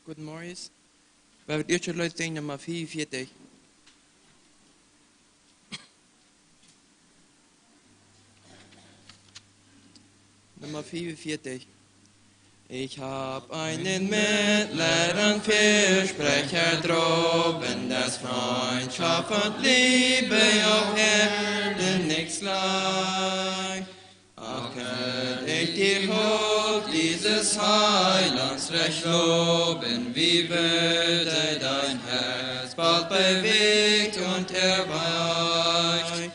Guten Morgen. Wij hebben eerst luisteren nummer 44. Nummer 44. Ich hab einen mittleren Fürsprecher droben, dass Freundschaft und Liebe auf Erden nichts gleich. Ach, könnt ich dir hoch dieses Heilands Recht loben, wie würde dein Herz bald bewegt und erweicht.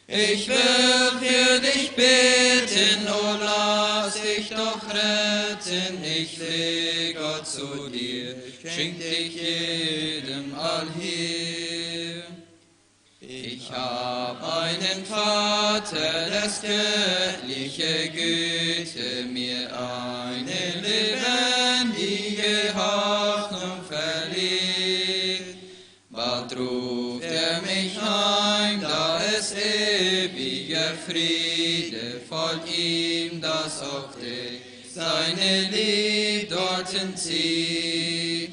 Ich will für dich beten, o lass dich doch retten, ich fleh Gott zu dir, schenk dich jedem allhier. Ich hab einen Vater, das göttliche Güte mir eine lebendige Hoffnung verlieh. Bald ruft mich heim, da es ewiger Friede folgt ihm, das auf dich seine Lieb dorthin zieht.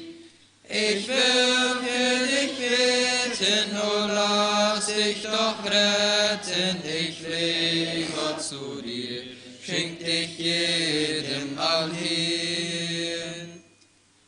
Ich will für dich beten, o lass dich doch retten, ich fleh Gott zu dir, schenk dich jedem allhier.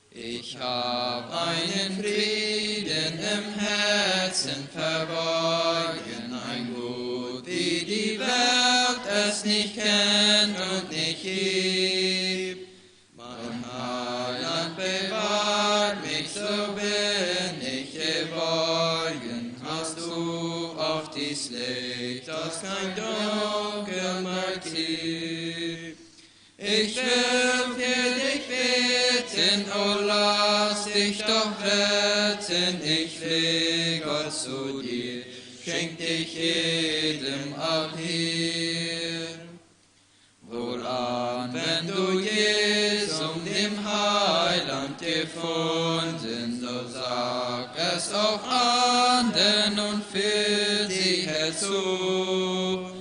Ich hab einen Frieden im Herzen verborgen, ein Gut, wie die Welt es nicht kennt und nicht gibt. Mein Heiland bewahrt mich, so bin ich geborgen, hast du auf dies Licht, das kein Dunkel mehr gibt. Ich will für dich beten, o lass dich doch retten, ich fleh Gott zu dir, schenk dich jedem allhier. Wohlan, wenn du Jesum dem Heiland gefunden, so sag es auch anderen und führ sie herzu,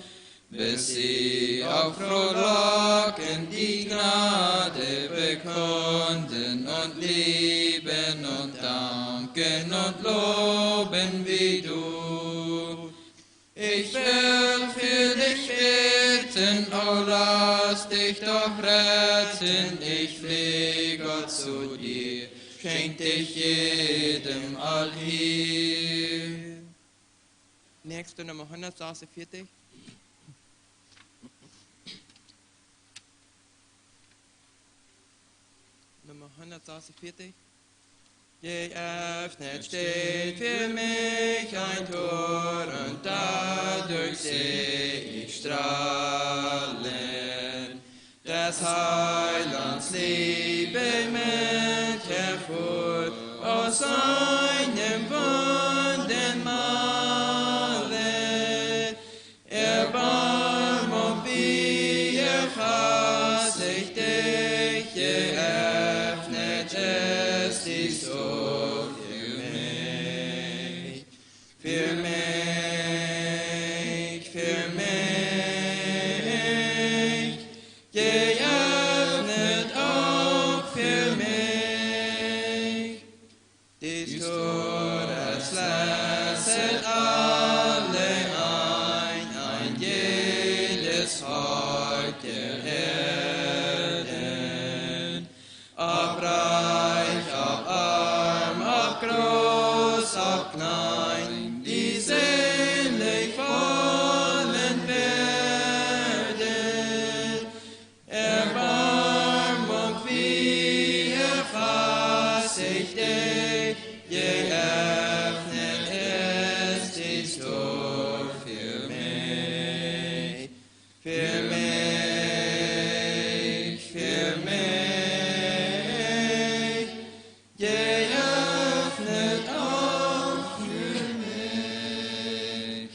bis sie auf frohlockend die Gnade bekunden und lieben und danken und loben wie du. Ich will für dich beten, o lass dich doch retten, ich fleh Gott zu dir, schenk dich jedem allhier. Nächste Nummer 146. Nummer 146. Geöffnet steht für mich ein Tor und dadurch seh ich strahlen des Heilands Liebe mit hervor aus seinem Wunden malen. Erbarmung, wie erfass ich dich, geöffnet es dich so für mich, für mich, für mich, geöffnet auch für mich. Dies Tor, es lässet alle ein jedes Volk der Erden, ob reich, ob arm, ob groß, ob klein, die selig wollen werden. Erbarmung, wie erfass ich dich, geöffnet ist dies Tor für mich, für mich, für mich, geöffnet auch für mich.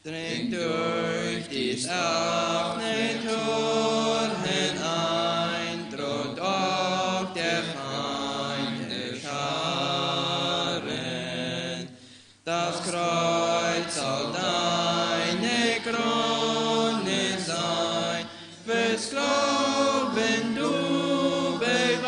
Dringt durch dies offene Tor hinein, droht auch der Feinde Scharen. Das Kreuz soll deine Krone sein, fürs Glauben du bewahren.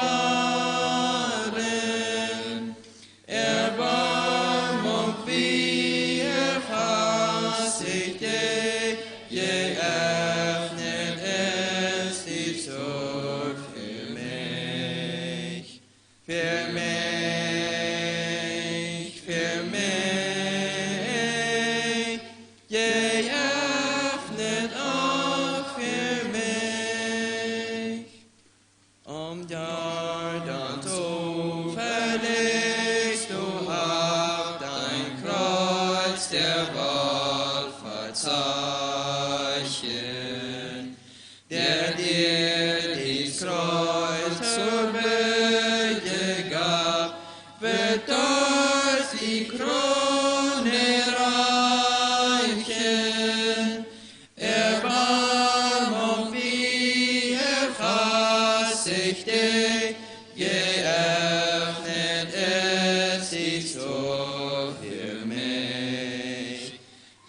Gesichte geöffnet es sich so für mich,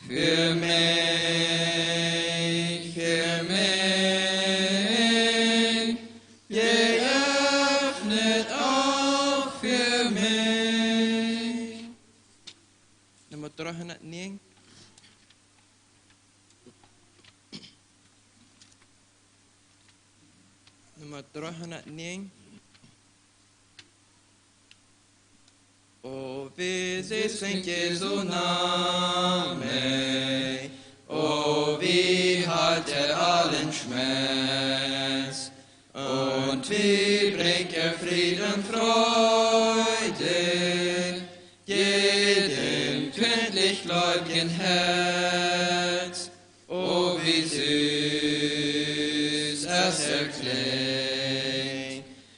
für mich, für mich, geöffnet auch für mich. Nummer 309. Nummer 309. O wie süß klingt Jesu Name, o wie heilt allen Schmerz, und wie bringt Frieden, Freude, jedem kündlich gläubigen Herz. O wie süß es erklingt,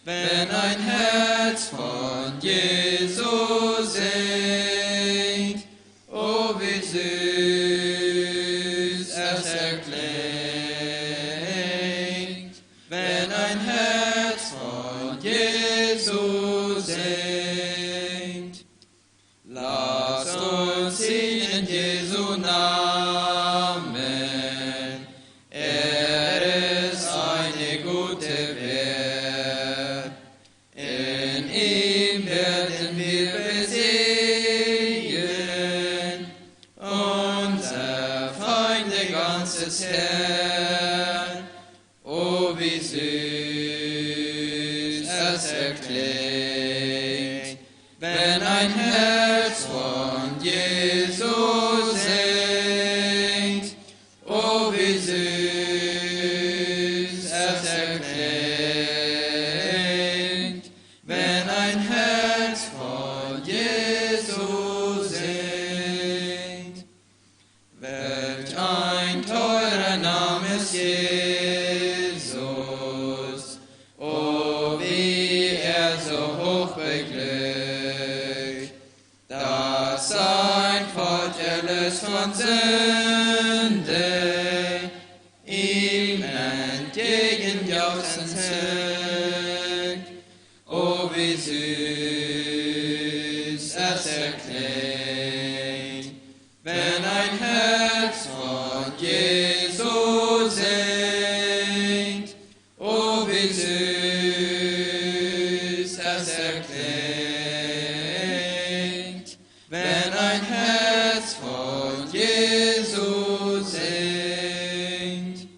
wenn ein Herz von Jesus singt. O wie süß es erklingt, wenn ein Herz von Jesus singt. Lass uns singen Jesu Namen, ist eine gute Wehr. In ihm werden wir besiegen, unser Feinde ganzes Herr. O wie süß es erklingt, wenn ein Herz von Jesus singt. O wie süß es erklingt, wenn ein Herz von Jesus singt. Welch ein teurer Name ist Jesus, o wie so hoch beglückt, dass sein Volk erlöst von Sünde, ihm entgegenjauchzend singt. O wie süß es erklingt, wenn ein Herz von Jesus singt. O wie süß es erklingt, wenn ein Herz von Jesus singt.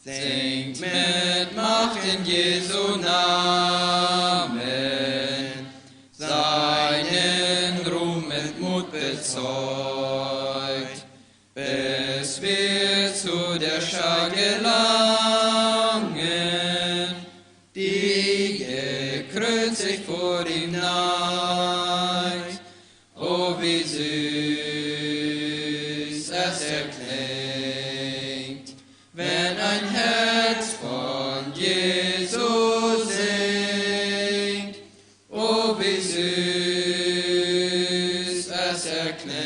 Singt mit Macht in Jesu Namen, seinen Ruhm mit Mut bezeugt, bis wir zu der Schar gelangen, die gekreuzigt vor ihm neigt. O wie süß es erklingt, wenn ein Herz von Jesus singt. O wie süß es erklingt,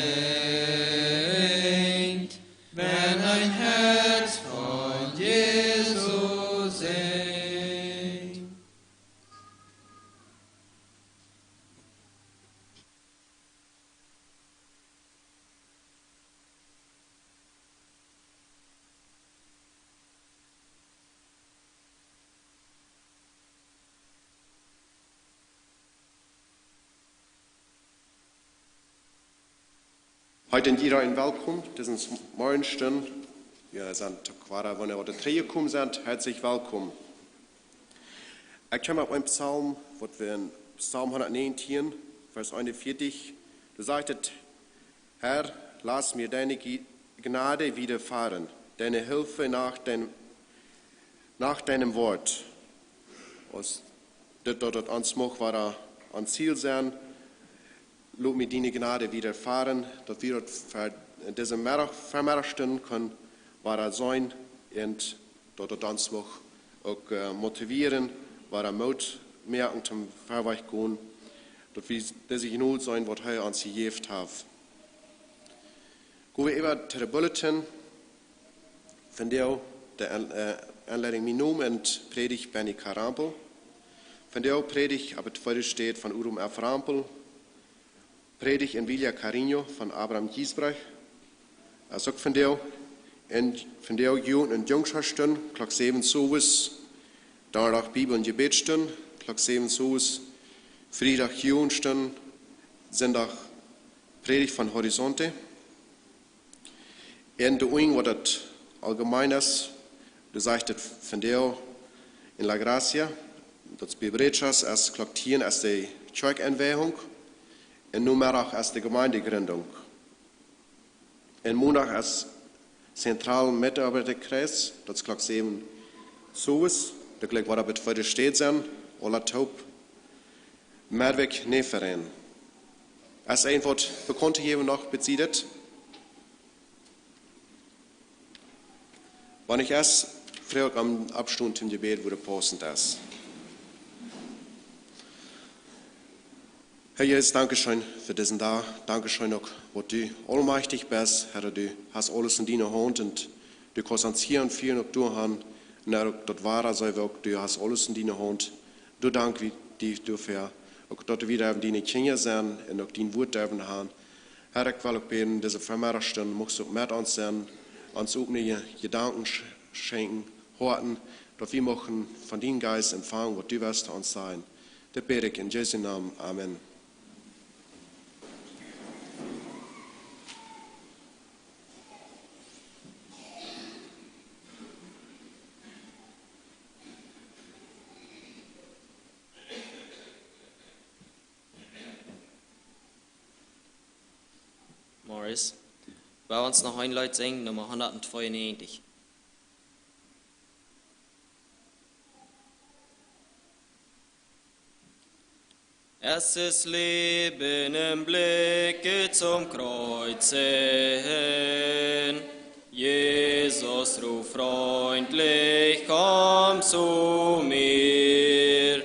wenn ein Herz von Jesus singt. Heute in iedereen welkom. Het is een morgenstund. Wir sind gerade, wenn wir heute gekommen sind, herzlich willkommen. Ich komme auf einen Psalm, was wir in Psalm 119, Vers 41, du sagtest, Herr, lass mir deine Gnade widerfahren, deine Hilfe nach deinem Wort. Als das dort ans Moch war, an Ziel sein, lob mir deine Gnade widerfahren, dass wir für diese Vermerksten können, war sein und dort ans Moch auch motivieren, war Mut merken zum Verweich gehen, dass wir diese Not sein, was er uns gegeben hat. Gehen wir über zu der Bulletin, von der aanleiding mijn naam en predigt ben ik Karampel. Vandaag predigt op het tweede steed van Urum F. Rampel. Predigt in Villa Carino van Abraham Giesbrecht. Als ook vandaag Joen en Jungsharsten, klok 7 s'avonds. Donderdag Bibel en gebedstund, klok 7 s'avonds. Vrijdag Joenstund, zondag predigt van Horizonte. En de oing wat het algemeen is, du zegt het vandaag in La Gracia, dat is Bibrechas, als klok 10 is de Kerkaanwijzing en nu middag is de gemeendegründung. En maandag is Centraal Mitarbeiterkreis, dat is klok 7 s'avonds, dat gelijk wat op het tweede steed zijn, alle top. Merwijk Neverein. Als een wat bekend geven nog bezieht, wanneer ik erst vroeg am Abstund im Gebet, wo der passend ist. Herr Jesus, danke schön für diesen Tag. Danke schön auch, wo du allmächtig bist. Herr, du hast alles in deiner Hand und du kannst uns hier und viel noch durchhaben. Und Herr, das war so, auch du hast alles in deiner Hand. Du danke dir dafür. Auch dass wir wieder deine Kinder sind und auch dein Wort dürfen haben. Herr, ich will auch beten, diese Vermehrerstunde musst du mit uns sein, uns auch eine Gedanken schenken, horten, dass wir machen von deinem Geist empfangen, was du wirst uns sein. Das bete ich in Jesu Namen. Amen. Morris, bei uns noch ein Lied singen, Nummer 192. Es ist Leben im Blicke zum Kreuze hin. Jesus ruft freundlich, komm zu mir.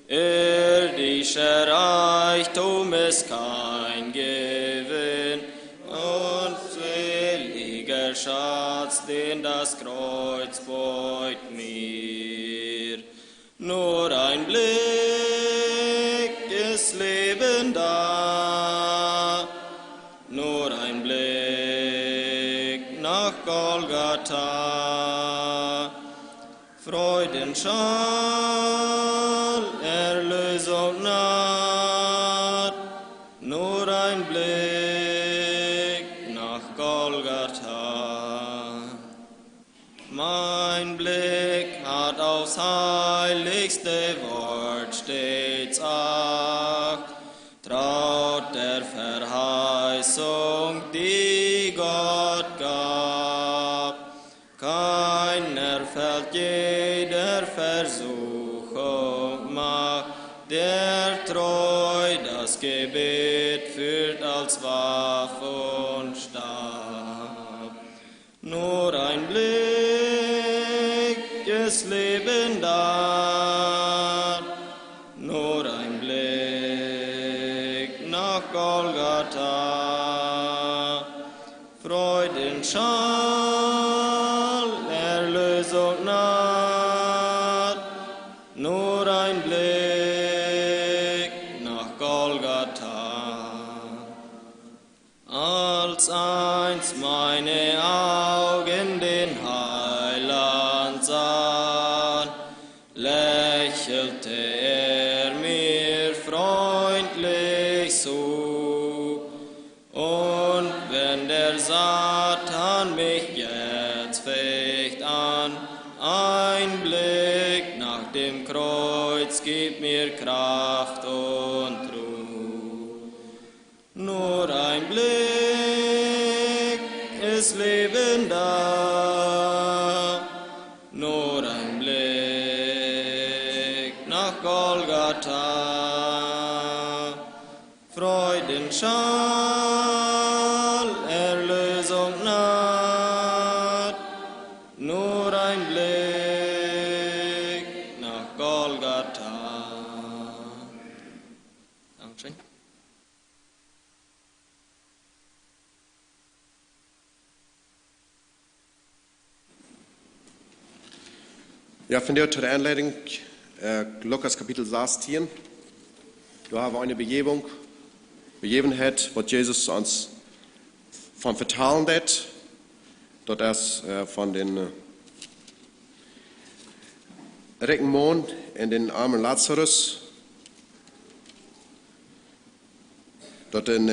Irdischer Reichtum ist kein Gewinn und seliger Schatz, den das Kreuz beut mir. Nur ein Blick ist Leben da, nur ein Blick nach Golgatha. Freudenschall, Erlösung naht, nur ein Blick nach Golgatha. Mein Blick hat aufs heiligste Wort stets Acht, traut der Verheißung, die Gott gab. Keiner fällt, jeder Versuchung macht, der treu das Gebet führt als Waffe und Stab. Nur ein Blick ist Leben da, nur ein Blick nach Golgatha. Freudenschall, Erlösung naht, nur ein Blick nach Golgatha. Als einst meine Augen den Heiland sahen, lächelte er mir freundlich zu. Und wenn der Satan mich jetzt fecht an, ein Blick nach dem Kreuz gibt mir Kraft und Ruhe. Nur ein Blick ist Leben da, nur ein Blick nach Golgatha. Freudenschall, Erlösung naht, nur ein Blick nach Golgatha. Dankeschön. Ja, von der zur Einleitung, Lukas Kapitel 16. Da haben wir eine Begebenheit, was Jesus uns von vertalen hat. Dort ist von den reichen Mann und den armen Lazarus. Dort in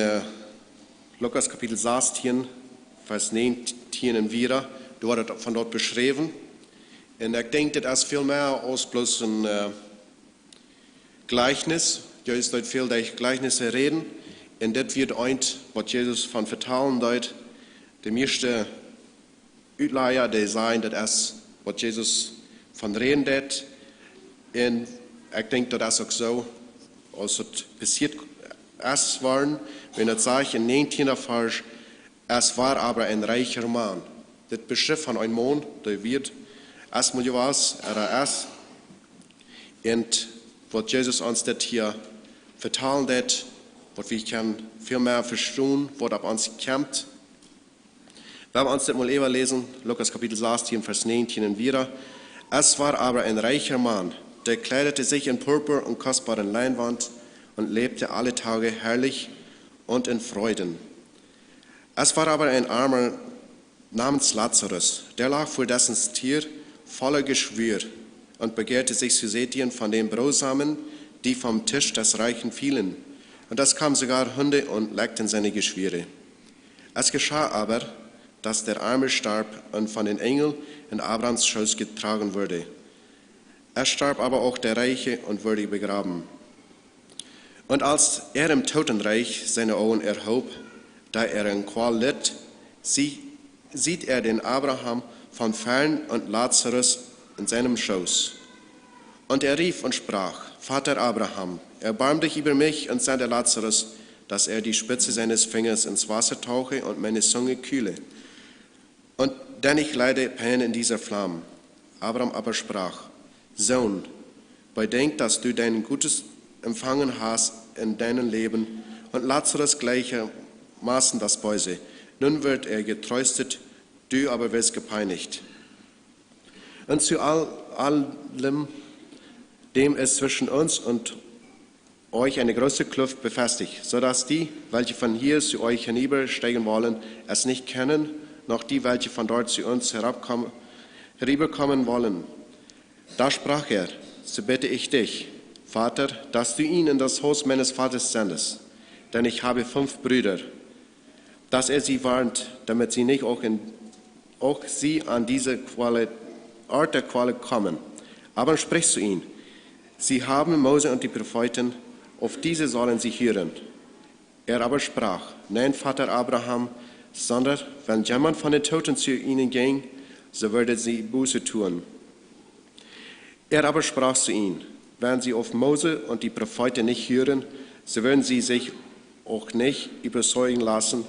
Lukas Kapitel 16, Vers 19 und wieder, da wird von dort beschrieben. Und ich denke, das ist viel mehr als bloß ein Gleichnis. Jesus dort viel durch Gleichnisse reden. Und das wird eins, was Jesus von vertalen dort. Der meiste Utleier, der sein, das ist, was Jesus von reden hat. Und ich denke, das ist auch so, als es passiert ist, wenn es sagt in 19. Vers, es war aber ein reicher Mann. Das beschreibt von einem Mann, der wird erstmal was, ist. Und was Jesus uns das hier vertalen hat, was wir können viel mehr verstehen, was auf uns kommt. Wenn wir uns das mal lesen, Lukas Kapitel 16, Vers 19 und wieder. Es war aber ein reicher Mann, der kleidete sich in Purpur und kostbaren Leinwand und lebte alle Tage herrlich und in Freuden. Es war aber ein Armer namens Lazarus, der lag vor dessen Tier voller Geschwür und begehrte sich zu sättigen von den Brosamen, die vom Tisch des Reichen fielen. Und es kamen sogar Hunde und leckten seine Geschwüre. Es geschah aber, dass der Arme starb und von den Engeln in Abrahams Schoß getragen wurde. Es starb aber auch der Reiche und wurde begraben. Und als er im Totenreich seine Augen erhob, da er in Qual litt, sieht er den Abraham von fern und Lazarus in seinem Schoß. Und er rief und sprach: Vater Abraham, erbarm dich über mich und sende Lazarus, dass er die Spitze seines Fingers ins Wasser tauche und meine Zunge kühle. Und denn ich leide Pein in dieser Flamme. Abraham aber sprach: Sohn, bedenk, dass du dein Gutes empfangen hast in deinem Leben und Lazarus gleichermaßen das Böse. Nun wird er getröstet, du aber wirst gepeinigt. Und zu allem dem ist zwischen uns und euch eine große Kluft befestigt, sodass die, welche von hier zu euch hinübersteigen wollen, es nicht kennen, noch die, welche von dort zu uns herüberkommen wollen. Da sprach er: So bitte ich dich, Vater, dass du ihn in das Haus meines Vaters sendest, denn ich habe 5 Brüder, dass er sie warnt, damit sie nicht auch sie an diese Art der Qual kommen. Aber sprich zu ihnen: Sie haben Mose und die Propheten, auf diese sollen sie hören. Er aber sprach: Nein, Vater Abraham, sondern wenn jemand von den Toten zu ihnen ging, so würde sie Buße tun. Er aber sprach zu ihnen: Wenn sie auf Mose und die Propheten nicht hören, so würden sie sich auch nicht überzeugen lassen,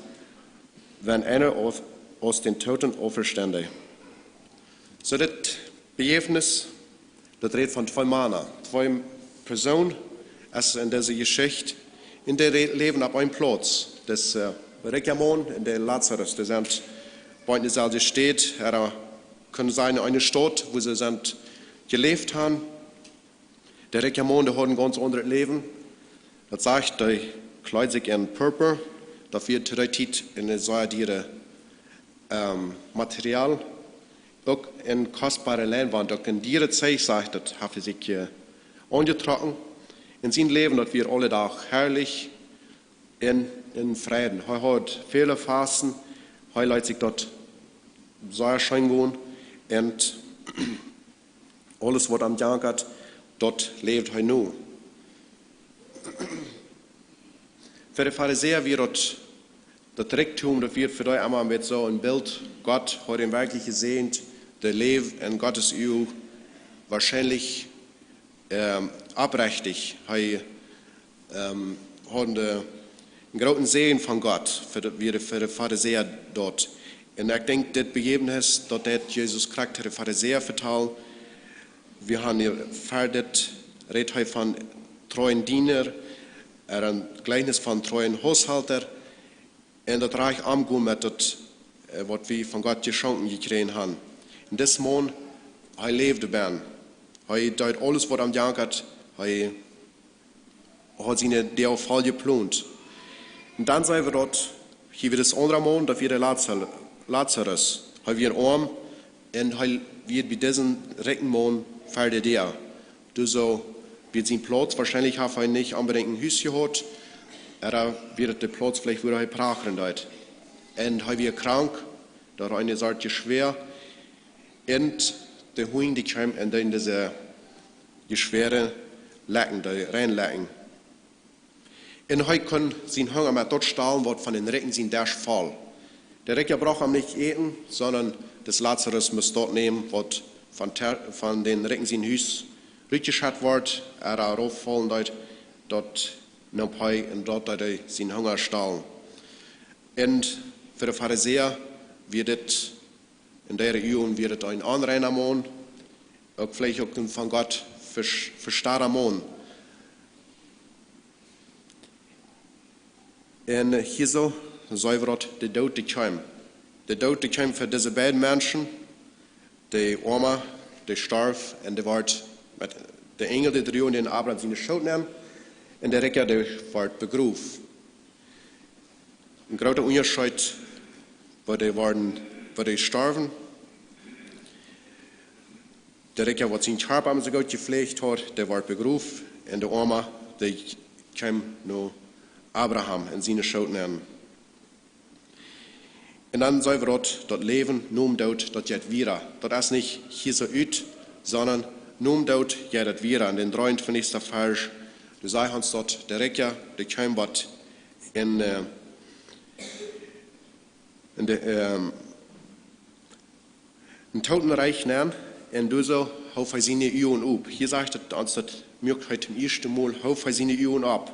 wenn einer aus den Toten auferstände. So das Begebennis, das redet von 2 Männern, 2 Personen, also in dieser Geschichte, in der leben auf einem Platz. Das reiche Mann und der Lazarus, die sind bei in dieser Stadt, können sein eine Stadt, wo sie sind gelebt haben. Der reiche Mann, der hat ein ganz anderes Leben. Das sagt, der kleidet sich in Purpur, da wird trainiert in so ein Material, auch in kostbare Leinwand, auch in dieser Zeit, sagt das, haben sie sich angetroffen. In seinem Leben, das wir alle Tag herrlich in Frieden. Er hat viele Phasen, er lässt sich dort sehr schön gehen und alles, was am Tag hat, dort lebt er nur. Für die Pharisäer wird das Reichtum, das wird für die einmal mit so ein Bild, Gott hat ihn wirklich gesehen, der lebt in Gottes Ehe, wahrscheinlich abrechtig. Er hat einen großen Segen von Gott für die Pharisäer dort. Und ich denke, das Begebennis, dort hat Jesus Charakter der Pharisäer verteilt. Wir haben hier fertig, redet von treuen Diener, ein Gleichnis von treuen Haushalter. Und das Reich umgehen mit das, was wir von Gott geschenkt gekriegt haben. Und das Mann, er lebte ben. Hij deed alles wat am jankert. Hij hat seine der Fall geplant. Und dann sagen wir dort, hier wird das andere Mond, da wird der Lazarus. Hij wird arm und hij wird bei diesem Reckenmond fällt der. Du so wird sein Platz, wahrscheinlich hat er nicht unbedingt ein Haus gehabt, aber wird der Platz vielleicht wieder brachen dort. Und er wird krank, da eine Sache schwer, und der Hund, die kam und dann diese schwere Lecken, die reinlecken. Und er kann sein Hunger mit dort stahlen, was von den Recken sein Dash fall. Der Recker braucht ihm nicht eten, sondern das Lazarus muss dort nehmen, was von den Recken sein Haus rückgeschafft wird, rauffallen dort nimmt er und dort sein Hunger stahlen. Und für die Pharisäer wird es in der Region wird ein anreiner Mond, auch vielleicht auch von Gott verstarrer Mond. Und hier so wird der Tod gekommen. Der Tod gekommen für diese beiden Menschen, die Arme, die starb, und der wird mit der Engel, die drüben den Abraham seine Schuld nehmen, und der Recker, der wird begraben. Ein großer Unterschied, wo die starben. Der Recker, der seinen Körper so gut gepflegt hat, der wird begraben, und der Arme, der kam nur Abraham in seine Schuld nehmen. Und dann soll wir dort leben, nur dort, dort jetzt wieder. Das ist nicht hier so üt, sondern nur dort jetzt wieder. In den 23. Vers, du sagst uns dort, der Recker, der kam was in Totenreich nehmen, und du so, auf seine Üben ab. Hier sagt er uns das Möglichkeit zum ersten Mal, auf seine Üben ab.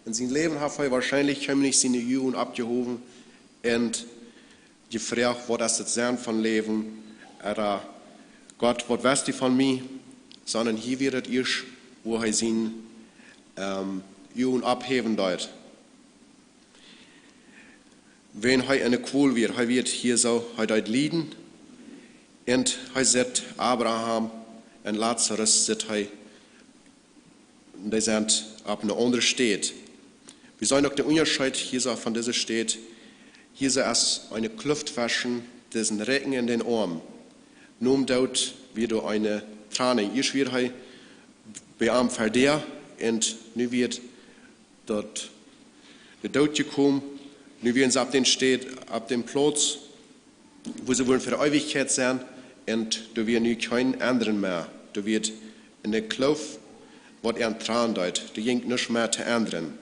In seinem Leben hat er wahrscheinlich nicht seine Üben abgehoben und gefragt, was das sein von Leben, oder Gott, was weißt du von mir, sondern hier wird es erst, wo er seine Üben abheben wird. Wenn er eine Qual wird, er wird hier so, er dort liegen, und er sagt, Abraham und Lazarus sind die sind auf einer anderen Stadt. Wir sollen auch den Unterschied hier so von dieser Stadt, hier so als eine Kluft waschen, diesen Recken in den Arm. Nun dort wird eine Trane, ich wird bei einem Verdehr, und nun wird dort der Tod gekommen, nun werden sie auf den Stadt, auf dem Platz, wo sie wollen für die Ewigkeit sein, und da wird nun kein anderen mehr. Da wird in der Kluft, was er Tran deut, da ging nicht mehr zu ändern.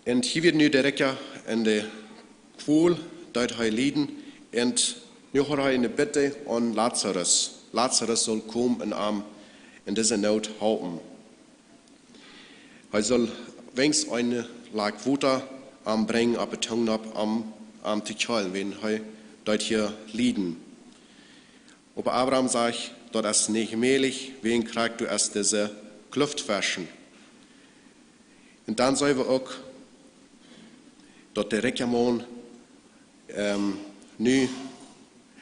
Und hier wird nun der Recker in der Qual, dort er liegen, und nun hat er eine Bitte an Lazarus. Lazarus soll kommen und ihm in dieser Not helfen. Er soll wenigstens eine Lag Wasser anbringen, aber Tongue ab am Tichol, wenn er dort hier liegen. Aber Abraham sagt, dort ist nicht möglich, wen kriegst du erst diese Kluft waschen. Und dann sollen wir auch dort der Rekkermann nu,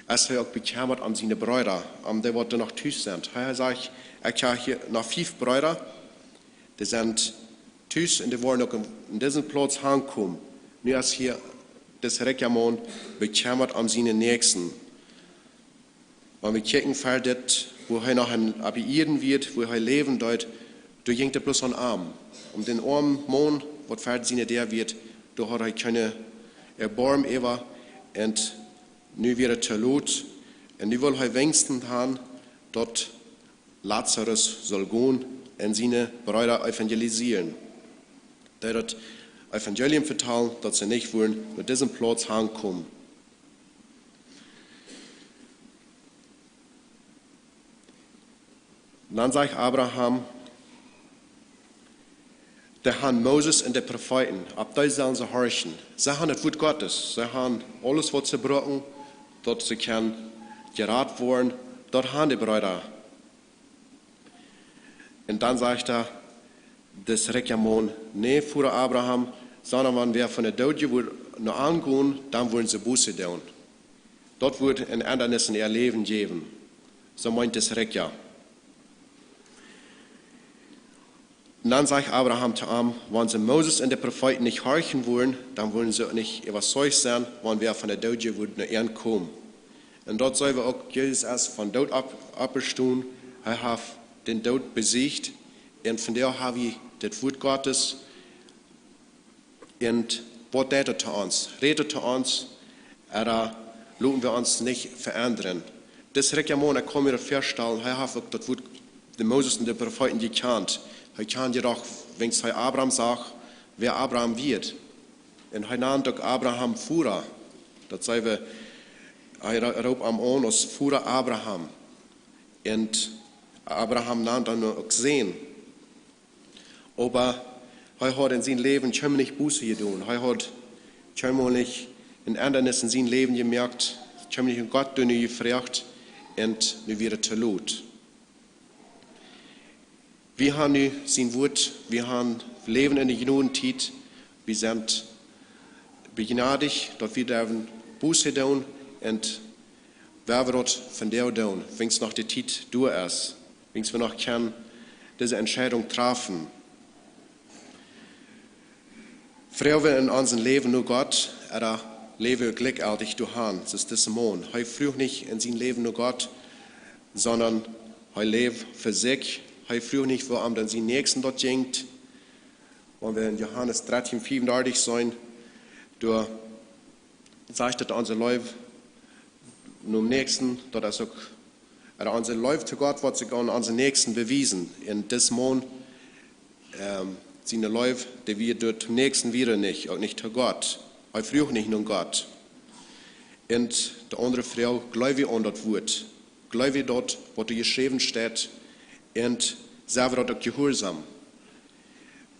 als er auch bekämmert an seine Brüder, die was noch Tüß sind. Er sagt, ich habe hier noch 5 Brüder, die sind Tüß und die wollen auch in diesen Platz ankommen. Nu ist hier das Rekkermann bekämmert an seine Nächsten. Wenn wir kicken, fällt wo er noch abieren wird, wo er leben dort, da ging er bloß an Arm. Um den armen Mann, was fällt seine der wird, da hat er keine Erbarm über, und nu wird er tot, und nu will er wenigstens haben, dort Lazarus soll gehen und seine Brüder evangelisieren. Der dort Evangelium verteilen, dass sie nicht wollen, mit diesem Platz ankommen. Dann sagt Abraham, der haben Moses und die Propheten, ab da sollen sie horchen. Sie haben das Wort Gottes, sie haben alles, was sie brauchen, dort sie können gerat werden, dort haben die Brüder. Und dann sagt er, das Rekkermann, nee, vor Abraham, sondern wenn wir von der Tod noch angehen, dann wollen sie Buße tun. dort wird ein Ändernis in ihr Leben geben. So meint es Rekja. Und dann sagt Abraham zu ihm, wenn sie Moses und die Propheten nicht horchen wollen, dann wollen sie auch nicht überzeugt sein, wenn wir von der Tod würden nach ihnen kommen. Und dort sollen wir auch Jesus erst von Tod abstehen. Er hat den Tod besiegt. Und von der haben wir das Wort Gottes. Und was redet zu uns? Redet zu uns, aber lassen wir uns nicht verändern. Das Reklamon, kann mir feststellen, er hat das Wort der Moses und der Propheten gekannt. Er kann jedoch, wenn es Abraham sagt, wer Abraham wird. Und er nannt auch Abraham Führer. Das sei wir, er robt am On als Führer Abraham. Und Abraham nannt dann auch sehen. Aber er hat in seinem Leben ziemlich Buße getan. Er hat ziemlich ein Ändernis in seinem Leben gemerkt, ziemlich in Gott gefragt und nu wieder zu Lot. Wir haben nu sein Wort, wir haben Leben in der Gnadenzeit, wir sind begnadigt, dass wir dürfen Buße tun und wer wir dort von der tun, wenn es noch die Zeit durch ist, wenn wir noch können, diese Entscheidung treffen. Früher wir in unserem Leben nur Gott, er lebe glücklich durch Han, das ist das Mond. Er früh nicht in seinem Leben nur Gott, sondern er lebt für sich. Er früh nicht, wo dann seinen Nächsten dort denkt. Wenn wir in Johannes 13, 35 sein, da sagt er unser Leib nur am Nächsten, dass auch unser Leib zu Gott wird sich an unseren Nächsten bewiesen. In das Mond, seine Leib, der wir dort zum Nächsten wieder nicht, auch nicht zu Gott. Er früh nicht nur Gott. Und die andere Frau, glaube an das Wort. Glaube dort, was geschrieben steht, und selber dort auch gehorsam.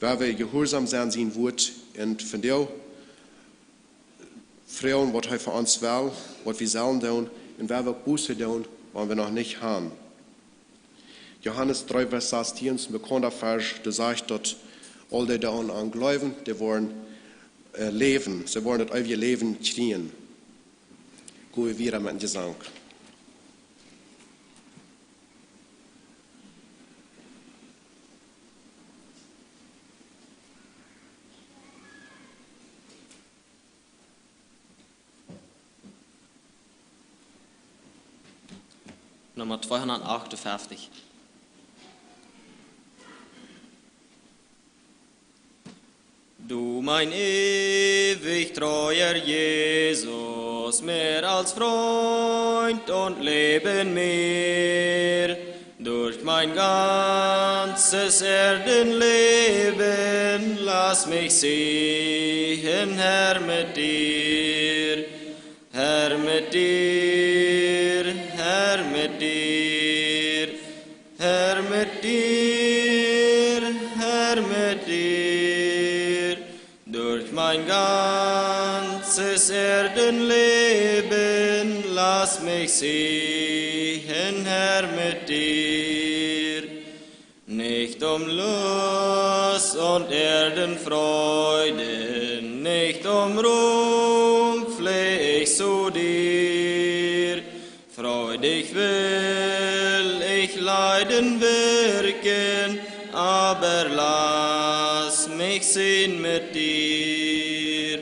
Weil wir gehorsam sind, sein Wort, und von der Frauen, was er für uns will, was wir sollen tun, und wer wir Buße tun, wollen wir noch nicht haben. Johannes 3, Vers 16, ein bekannter Vers, der sagt dort, all die da an Glauben, die wollen leben, sie wollen das ewige Leben kriegen. Gehen wir wieder mit dem Gesang. Nummer 258. Du, mein ewig treuer Jesus, mehr als Freund und Leben mir, durch mein ganzes Erdenleben, lass mich sehen, Herr, mit dir, Herr, mit dir, Herr, mit dir, Herr, mit dir, Herr, mit dir. Durch mein ganzes Erdenleben, lass mich sehen, Herr, mit dir. Nicht um Lust und Erdenfreude, nicht um Ruhm fleh ich zu dir. Freudig will ich leiden wirken, aber lass mich sehen mit dir.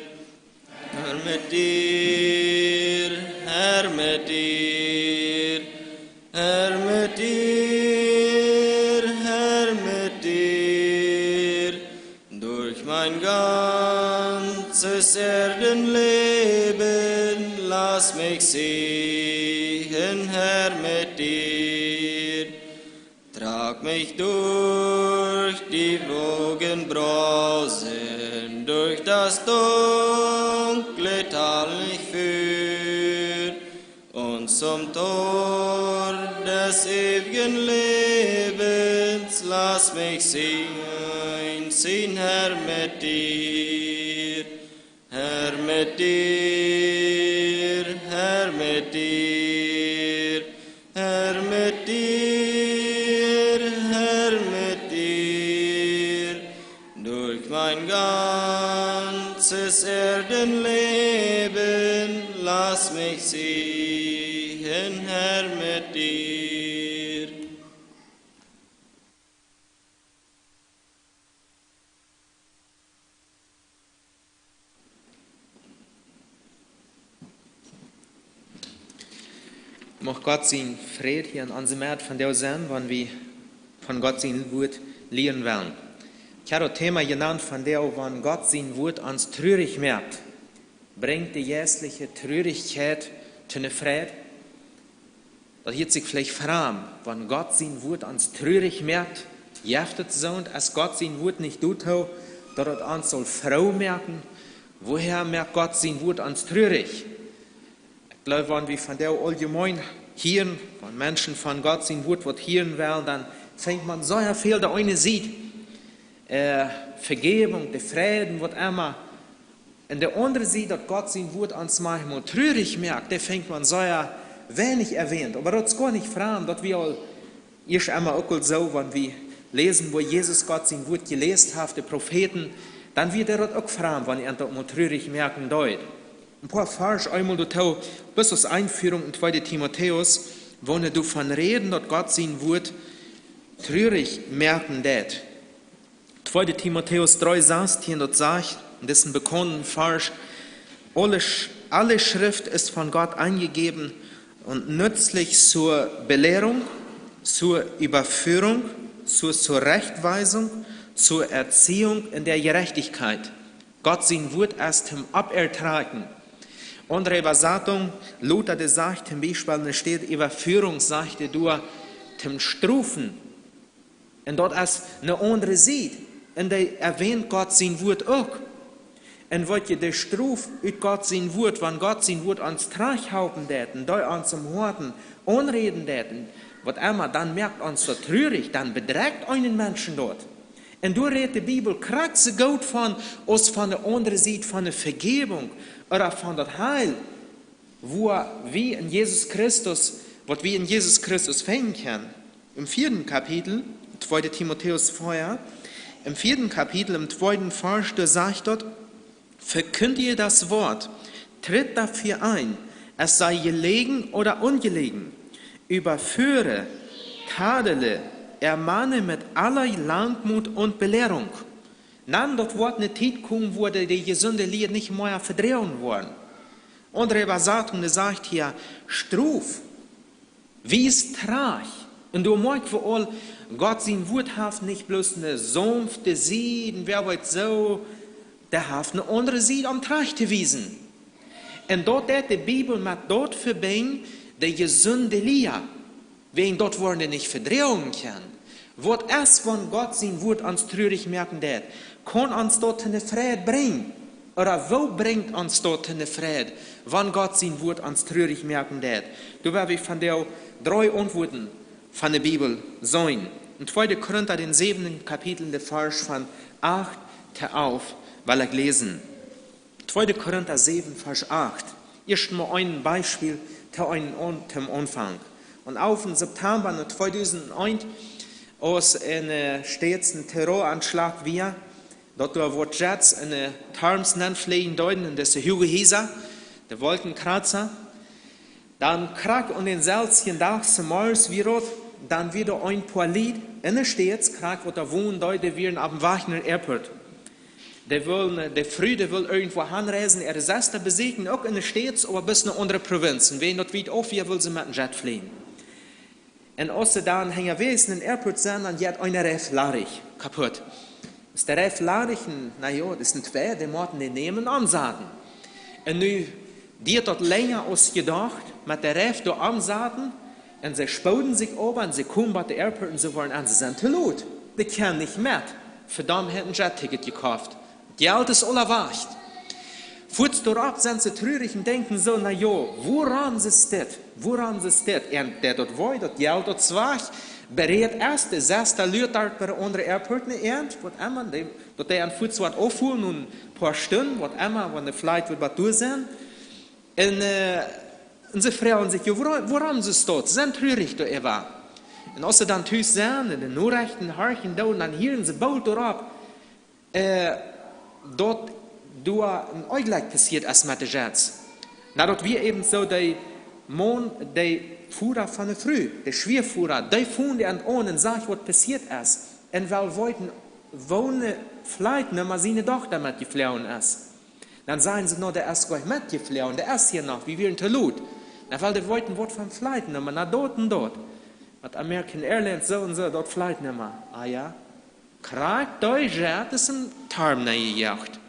Herr, mit dir, Herr, mit dir, Herr, mit dir, Herr, mit dir. Durch mein ganzes Erdenleben, lass mich sehen, Herr, mit dir. Trag mich durch die Wogen brausen, durch das dunkle Tal mich führ, und zum Tor des ewigen Lebens lass mich ziehen, Herr, mit dir, Herr, mit dir, Herr, mit dir, Herr, mit dir, Herr, mit dir. Durch mein ganzes Erdenleben lass mich ziehen, Herrn mit dir. Mag Gott sein Fried hier in unserem Erd von der sein, wenn wir von Gott sein Wort lernen wollen. Ich habe das Thema genannt von der, wenn Gott sein Wort uns traurig macht, bringt die jährliche Traurigkeit zu einer Fried. Das wird sich vielleicht fragen, wenn Gott sein Wort uns traurig macht, jaftet so, und als Gott sein Wort nicht tut, dass es uns soll Frau merken, woher merkt Gott sein Wort uns traurig? Ich glaube, wenn wir von der allgemein hören, wenn Menschen von Gott sein Wort hören wollen, dann fängt man so viel, der eine sieht, Vergebung, der Frieden, was immer. Und der andere sieht, dass Gott sein Wort uns manchmal traurig merkt, der fängt man so wenig erwähnt. Aber das ist gar nicht fragen, dass wir all, erst einmal auch so, wenn wir lesen, wo Jesus Gott sein Wort gelesen hat, die Propheten, dann wird er das auch fragen, wenn er das mal traurig merken deut. Ein paar Vers einmal du bis aus Einführung in 2. Timotheus, wo du von reden, dass Gott sein Wort traurig merken det. 2. Timotheus 3 sagt hier, dort sagt, in diesem bekannten Vers, alle Schrift ist von Gott eingegeben und nützlich zur Belehrung, zur Überführung, zur Zurechtweisung, zur Erziehung in der Gerechtigkeit. Gott sein Wort erst im Abertragen. Andere Übersetzung, Luther, der sagt, zum Beispiel, da steht Überführung, sagt er, du, zum Strufen. Und dort als eine andere sieht, und der erwähnt Gott sein Wort auch. Und was je der Struf ut Gott sein Wort, wenn Gott sein Wort ans Trach halten täten, da uns zum Horten, anreden täten, was immer, dann merkt uns so traurig, dann bedrängt einen Menschen dort. Und du redet die Bibel krass so gut von uns von der anderen Seite von der Vergebung oder von das Heil, wo wir in Jesus Christus, was wir in Jesus Christus finden können. Im 4. Kapitel, 2. Timotheus 4, im 4. Kapitel, im 2. Vers, da sagt dort, verkündige das Wort, tritt dafür ein, es sei gelegen oder ungelegen, überführe, tadele, ermahne mit aller Langmut und Belehrung. Dann dort wird eine Zeit kommen, wo die gesunde Lied nicht mehr verdrehen worden. Andere Übersetzung sagt hier, Struf, wie ist trag. Und du merkst vor allem, Gott sein Wort hat nicht bloß eine sanfte Sied, und wer wird so, der hat eine andere Sied am Trag zu wiesen. Und dort hat die Bibel mit dort verbinden, die gesunde Lied. Wegen dort wollen die nicht verdrehen können. Wird erst von Gott sein Wort uns traurig merken, kann uns dort eine Friede bringen. Oder wo bringt uns dort eine Friede, wenn Gott sein Wort uns traurig merken det? Du wirst von der 3 Antworten von der Bibel sein. In 2. Korinther, den 7. Kapitel, der Vers von 8 auf, weil ich lesen. 2. Korinther 7, Vers 8. Erst mal ein Beispiel zum Anfang. Und auf im September 2001 aus einem stets Terroranschlag wir, dort wird jetzt eine Tarmsnanfliegen deuten, in das Hugo Hieser, der Wolkenkratzer. Dann krank und den seltenen Tag zum Mars wird, dann wieder ein paar Lied in der Stets, krank, wo der wohnen, Leute werden am Wagner Airport. Der Früde will irgendwo hinreisen, ist da besiegen, auch in der Stets, aber bis in eine andere Provinz. Und wenn dort wieder auf, will sie mit dem Jet fliegen. Und als sie dann hängen gewesen in den Airport sind, dann hat einer Ref larig, kaputt. Ist der Ref larig, naja, das sind zwei, die mussten den nehmen und ansaten. Und nu, die hat dort länger als gedacht, mit der Ref da ansaten, und sie spoden sich oben, und sie kommen bei der Airport und sie wollen an, sie sind tot. Die können nicht mehr. Verdammt, hätten ein Jet-Ticket gekauft. Geld ist alle wacht. Kurz darauf sind sie traurig und denken so, na jo, woran ist das? Woran ist das? Und der dort war, das Geld dort zwar, berät erst, der 6. Lütart bei der anderen Airport nicht ernst, was immer, dort der an Fuß wird aufholen, nun ein paar Stunden, was immer, wenn der Flight wird was durch sein. Und sie fragen sich, jo, woran ist das? Sie sind traurig, da er war. Und als sie dann tüß sind, in den Nachrichten, harchen da, und dann hören sie bald darauf, dort ein Unglück passiert ist mit den Jets. Na, dort wir eben so die Führer von der Früh, der Schwerführer, die fuhren die an und sagt, was passiert ist. Und weil wollten wohnen, vielleicht nicht mal seine Tochter mitgeflohen ist. Dann sagen sie noch, der ist gleich mitgeflohen, der ist hier noch, wie wir in Toulouse. Na, weil die wollten was vom Flight nehmen, na dort und dort. Mit American Airlines so und so, dort Flight nehmen. Ah ja, kriegt Deutsch, das ist ein Tarm gejagt.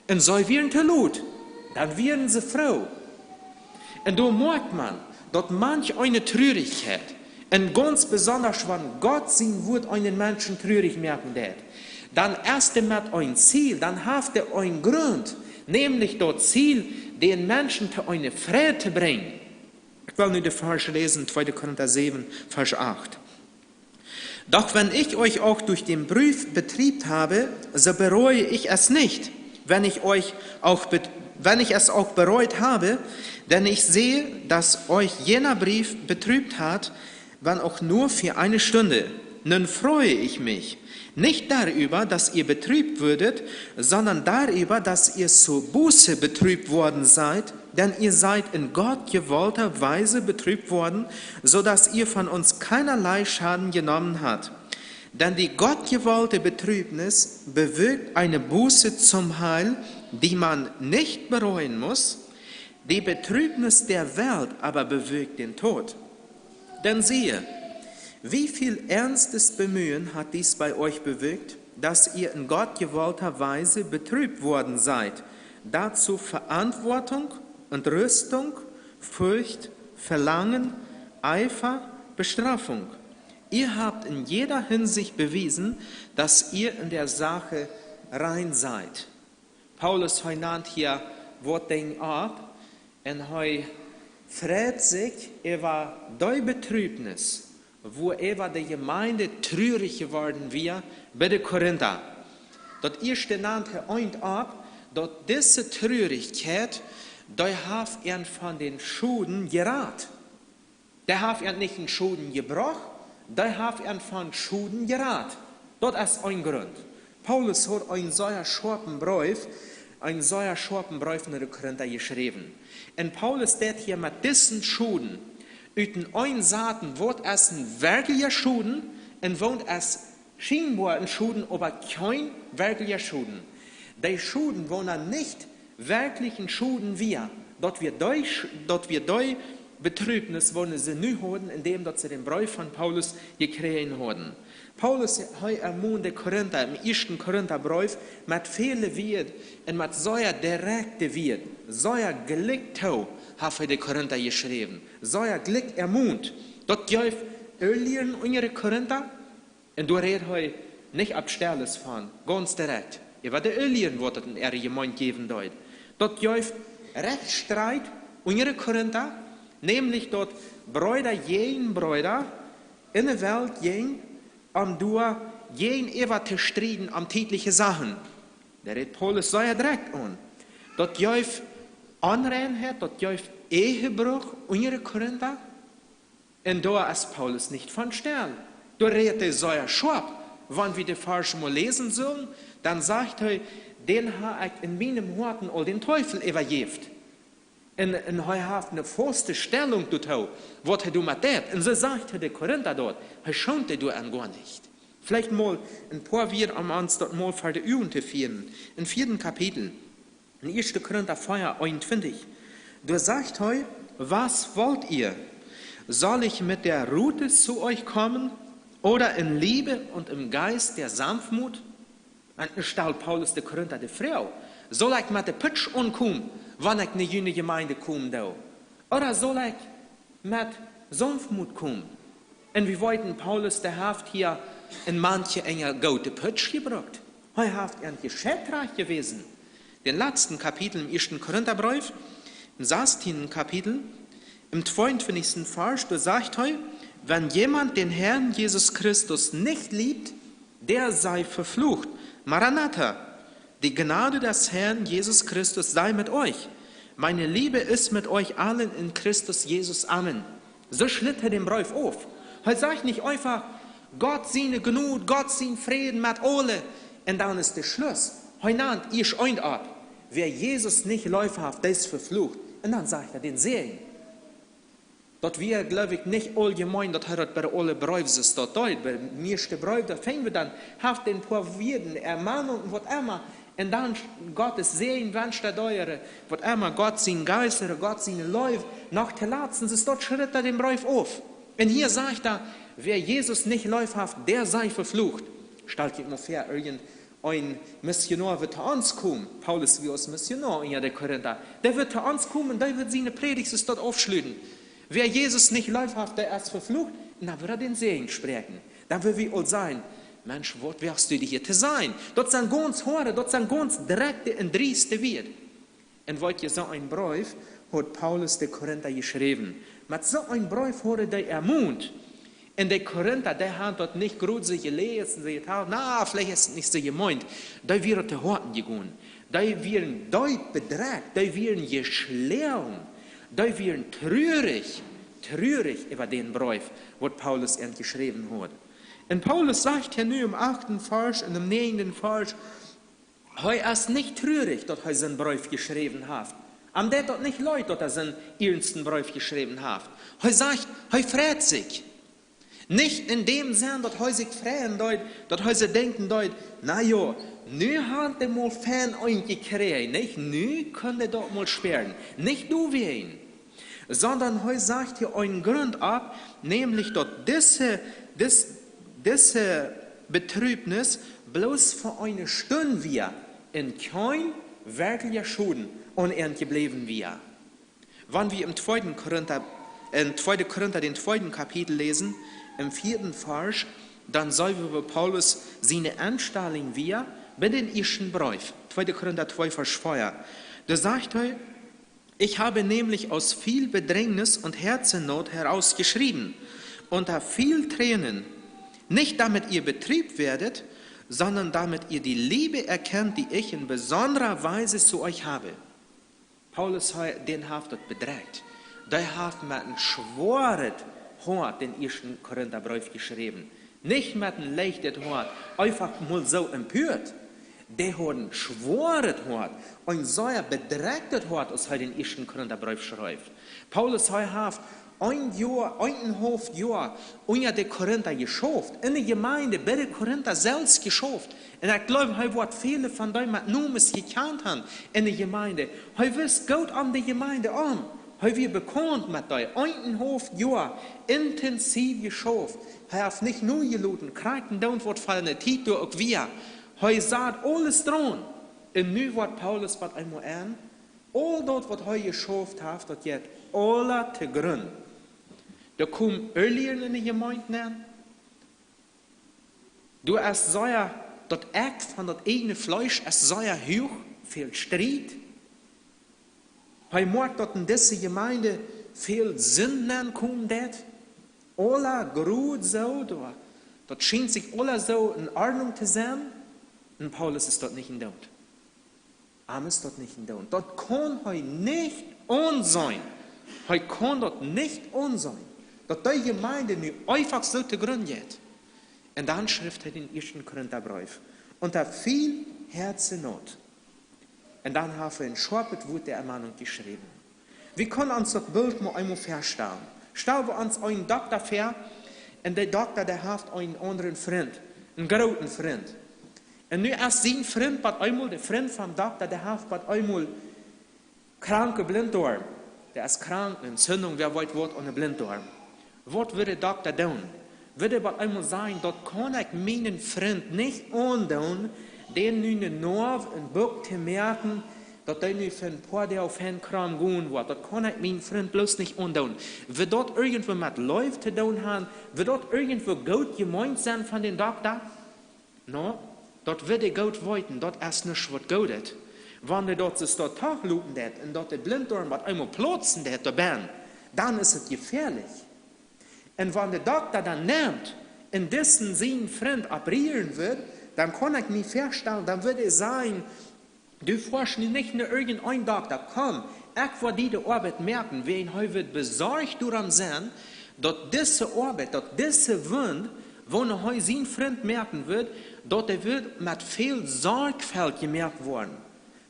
Und so wie in Toulouse, dann werden sie froh. Und da merkt man, dass manch eine Traurigkeit, und ganz besonders, wenn Gott sein Wort einen Menschen traurig merken wird, dann erst mit ein Ziel, dann haft er einen Grund, nämlich das Ziel, den Menschen zu einer Freude zu bringen. Ich will nur die Vers lesen, 2. Korinther 7, Vers 8. Doch wenn ich euch auch durch den Brief betriebt habe, so bereue ich es nicht, wenn ich es auch bereut habe, denn ich sehe, dass euch jener Brief betrübt hat, wenn auch nur für eine Stunde. Nun freue ich mich, nicht darüber, dass ihr betrübt würdet, sondern darüber, dass ihr zur Buße betrübt worden seid, denn ihr seid in Gott gewollter Weise betrübt worden, so dass ihr von uns keinerlei Schaden genommen habt. Denn die gottgewollte Betrübnis bewirkt eine Buße zum Heil, die man nicht bereuen muss. Die Betrübnis der Welt aber bewirkt den Tod. Denn siehe, wie viel ernstes Bemühen hat dies bei euch bewirkt, dass ihr in gottgewollter Weise betrübt worden seid, dazu Verantwortung, Entrüstung, Furcht, Verlangen, Eifer, Bestrafung. Ihr habt in jeder Hinsicht bewiesen, dass ihr in der Sache rein seid. Paulus nennt hier Wort Ding ab, und er freut sich über die Betrübnis, wo über die Gemeinde traurig geworden wir bei den Korinther. Das erste nennt er ab, dass diese Traurigkeit, die hat er von den Schuden gerat. Der hat er nicht in Schuden gebrochen, der hat er von Schuden gerat. Das ist ein Grund. Paulus hat einen solchen scharfen Brief in den Korinther geschrieben. Und Paulus hat hier mit diesen Schuden, üten ein Saten, wird es ein wirklicher Schuden, und wohnt es scheinbar ein Schuden, aber kein wirklicher Schuden. Die Schuden wohnen nicht wirklichen Schuden wir, dort wir die Betrübnis wollen sie nicht haben, indem sie den Brief von Paulus gekriegt haben. Paulus ermahnt die Korinther im 1. Korintherbrief mit vielen Worten und mit solcher direkten Worten, solcher Glück hat er die Korinther geschrieben, solcher Glück ermahnt. Dort gibt Ölien unsere Korinther und du redest heute nicht abstelles von, ganz direkt. Über die Ölien wird es in ihre Gemeinde geben dort. Dort gibt Rechtsstreit unsere Korinther, nämlich dort Brüder gegen Brüder in der Welt gegen durch gegen Eva zu streiten am tägliche Sachen. Der redet Paulus so ja direkt an. Dort gibt Unreinheit, dort gibt Ehebruch unsere Korinther. Und da ist Paulus nicht von Stern. Da redet er so ja scharf. Wenn wir die Verse mal lesen sollen, dann sagt er, den habe ich in meinem Horten all den Teufel übergeben. Und er hat eine feste Stellung dazu, was er mit dem. Und so sagt er der Korinther dort, er schont du an gar nicht. Vielleicht mal ein paar wir am uns dort mal für die Übung zu führen. Im 4. Kapitel, in 1. Korinther 4:21, da sagt er, was wollt ihr? Soll ich mit der Rute zu euch kommen oder in Liebe und im Geist der Sanftmut? Und stellt Paulus der Korinther die Frau. Soll ich mit der Pitsch ankommen, wenn ich in die jüngere Gemeinde komme? Oder soll ich mit Sanftmut kommen? Und wir wollten Paulus, der hat hier in manche enger gute Pitsch gebracht. Er hat ein geschäftreich gewesen. Den letzten Kapitel im 1. Korintherbrief, im 16. Kapitel, im 22. Vers, da sagt er, wenn jemand den Herrn Jesus Christus nicht liebt, der sei verflucht. Maranatha, die Gnade des Herrn Jesus Christus sei mit euch. Meine Liebe ist mit euch allen in Christus Jesus. Amen. So schlitt er den Brief auf. Er sagt nicht einfach, Gott seine Gnade, Gott sein Frieden mit alle. Und dann ist der Schluss. Er nennt ihr Freund ab. Wer Jesus nicht läuft, der ist verflucht. Und dann sagt er den Segen. Dat wir, glaube ich, nicht allgemein, dat das bei alle Briefen steht. Bei dem ersten Brief, da fangen wir dann, haft den paar Worten, Ermahnungen, was immer. Und dann Gottes Segen, wünscht er eure, was immer, Gott sein Geist, Gott seine Läufe, nach der letzten, ist dort schritt er den Brief auf. Und hier sagt er, wer Jesus nicht läuft, der sei verflucht. Stellt euch mal vor, irgendein Missionar wird zu uns kommen. Paulus wie als Missionar in der Korinther. Der wird zu uns kommen, der wird seine Predigt dort aufschlüten. Wer Jesus nicht läuft, der ist verflucht, dann wird er den Segen sprechen. Dann wird wir all sein, Mensch, was wirst du hier zu sein? Das sind ganz harte, das sind ganz direkte und drieste Wert. Und wollt ihr so ein Brief, hat Paulus der Korinther geschrieben. Mit so ein Brief hat er der ermunt. Und der Korinther, der hat dort nicht gut sich gelesen, sie hat, na, vielleicht ist es nicht so gemeint. Da wären die Horten gegangen. Da wären deut bedrängt, da wären geschlagen. Da wären traurig über den Brief, was Paulus geschrieben hat. Und Paulus sagt hier nur im 8. Vers und im 9. Vers, er ist nicht traurig, dass er seinen Brief geschrieben hat. Am der dort nicht leid, dass er seinen ersten Brief geschrieben hat. Er sagt, er freut sich. Nicht in dem Sinn, dass er sich freuen deut, dass er sich denken deut, na ja, nu hat er mal Fan eingekriegt, nicht? Nu kann er dort mal sperren. Nicht du wie ihn. Sondern er sagt hier einen Grund ab, nämlich, dass diese Betrübnis bloß für eine Stunde wir in kein wirklicher Schuden unernst geblieben wir. Wenn wir im 2. Korinther, den 2. Kapitel lesen, im 4. Vers, dann soll wir Paulus seine Anstellung wir bei den ersten Brief, 2. Korinther 2, Vers 4. Da sagt er, ich habe nämlich aus viel Bedrängnis und Herzennot heraus geschrieben, unter viel Tränen, nicht damit ihr betrübt werdet, sondern damit ihr die Liebe erkennt, die ich in besonderer Weise zu euch habe. Paulus den hat dort bedrängt. Der hat mit einem schworen Hort den ersten Korintherbrief geschrieben. Nicht mit einem leichten Hort, einfach mal so empört. Der hat ein schworen Hort und so ein bedrängtes Hort, als er den ersten Korintherbrief schreibt. Paulus hat eineinhalb Jahr unter der Korinther geschafft, in der Gemeinde, bei der Korinther selbst geschafft. Und ich glaube, er wird viele von denen mit Numes gekannt haben in der Gemeinde. Er wisst gut an der Gemeinde an. Er wird bekannt mit denen. Eineinhalb Jahr intensiv geschafft. Er hat nicht nur gelitten, kriegt und wird fallen, Tito auch wir. Er sagt alles dran. Und nu wird Paulus was einmal an. All das, was er geschafft hat, das geht alle zu Grund. Da kommen earlier in die Gemeinde an. Du hast so ja, das Act von das eigene Fleisch, es so ja hoch, viel Streit. Er macht dort in dieser Gemeinde viel Sünden kommen dort. Alle gut so, das scheint sich alle so in Ordnung zu sein. Und Paulus ist dort nicht in Don't. Am ist dort nicht in Don't. Dort kann er nicht unsein. Er kann dort nicht unsein. Dass die Gemeinde nu einfach so zu Grund geht. Und dann schreibt er den 1. Korintherbrief. Unter viel Herzennot. Und dann hat er in scharfes Wort der Ermahnung geschrieben. Wir können uns das Bild mal einmal vorstellen. Stellen wir uns einen Doktor vor, und der Doktor, der hat einen anderen Freund, einen großen Freund. Und nu als sein Freund, bei einmal der Freund vom Doktor, der hat bei einmal kranke Blinddarm. Der ist krank, eine Entzündung, wer weiß, was ohne Blinddarm. Was würde der Doktor tun? Würde bei einmal sagen, dort kann ich meinen Freund nicht antun, den nu eine Nerv in Buch zu merken, dass der nu für ein paar Tage auf den Kram gehen wird. Das kann ich meinen Freund bloß nicht antun. Wird dort irgendwo mit Läufe zu tun haben? Wird dort irgendwo gut gemeint sein von den Doktor? No, dort wird er gut wollten, dort ist nichts, was gut ist. Wenn er dort sich dort taglupen hat und dort der Blinddarm was einmal platzen hat, dann ist es gefährlich. Und wenn der Doktor dann nimmt, in dessen seinen Freund operieren wird, dann kann ich mir vorstellen, dann wird er sagen, du forschst nicht nur irgendein Doktor, komm, ich will diese Arbeit merken, wen er wird besorgt daran sein, dass diese Arbeit, dass diese Wund, wo er seinen Freund merken wird, dass er wird mit viel Sorgfalt gemerkt worden.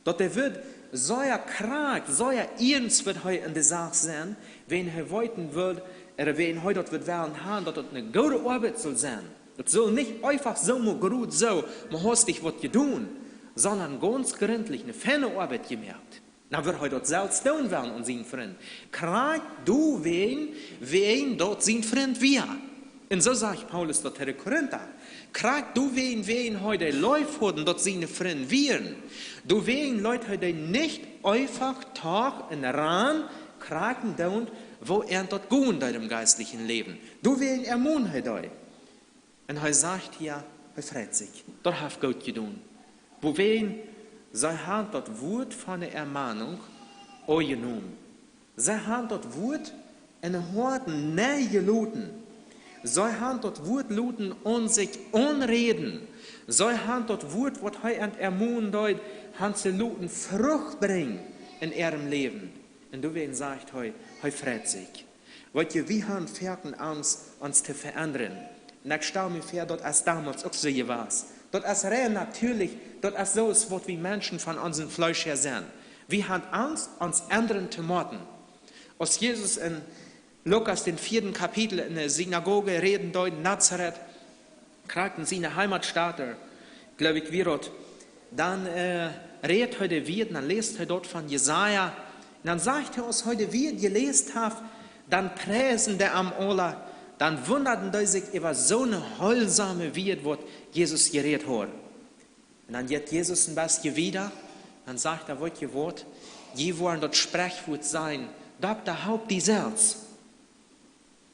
Dass er wird so er kragt, so er ernst wird heute in der Sache sein, wenn er wollten will, oder wenn heute dort wird werden haben, dass das eine gute Arbeit soll sein. Das soll nicht einfach so mal gut so, man hast dich was tun, sondern ganz gründlich eine feine Arbeit gemerkt. Dann wird heute dort selbst tun werden und sein Freund. Kragt du wen dort sein Freund wir. Und so sagt Paulus dort in Korinther. Kragt du wen heute läuft worden, dort seine Freund wir. Du wen Leute heute nicht einfach Tag in Ran kraken dort, wo er dort gut in dem geistlichen Leben. Du wen ermahnen heute. Und er sagt hier, er freut sich. Dort hat Gott getan. Wo wen sie haben das Wort von der Ermahnung angenommen. Sie haben das Wort in den Horten näher geluten. Sie haben das Wort luten und sich anreden. Sie haben das Wort, was er ermahnen deut, haben sie luten Frucht bringen in ihrem Leben. Und du wen sagt heute, er freut sich. Weil wir haben Ferken Angst, uns zu verändern. Und ich stelle mir vor, dass es damals auch so war. Das ist rein natürlich, das ist so, was wir Menschen von unserem Fleisch her sind. Wir haben Angst, uns ändern zu machen. Als Jesus in Lukas, den 4. Kapitel, in der Synagoge reden dort in Nazareth, kriegten sie eine Heimatstadt, glaube ich, wie dort. Dann redet heute wird, dann lest er dort von Jesaja. Und dann sagt er uns heute wird, gelesen habt, dann präsen der am Ola. Dann wunderten die sich über so eine heilsame Wird, was Jesus geredet hat. Und dann geht Jesus ein bisschen wieder, dann sagt er, welches Wort, je wollen dort Sprechwort sein, da der Haupt die Herz.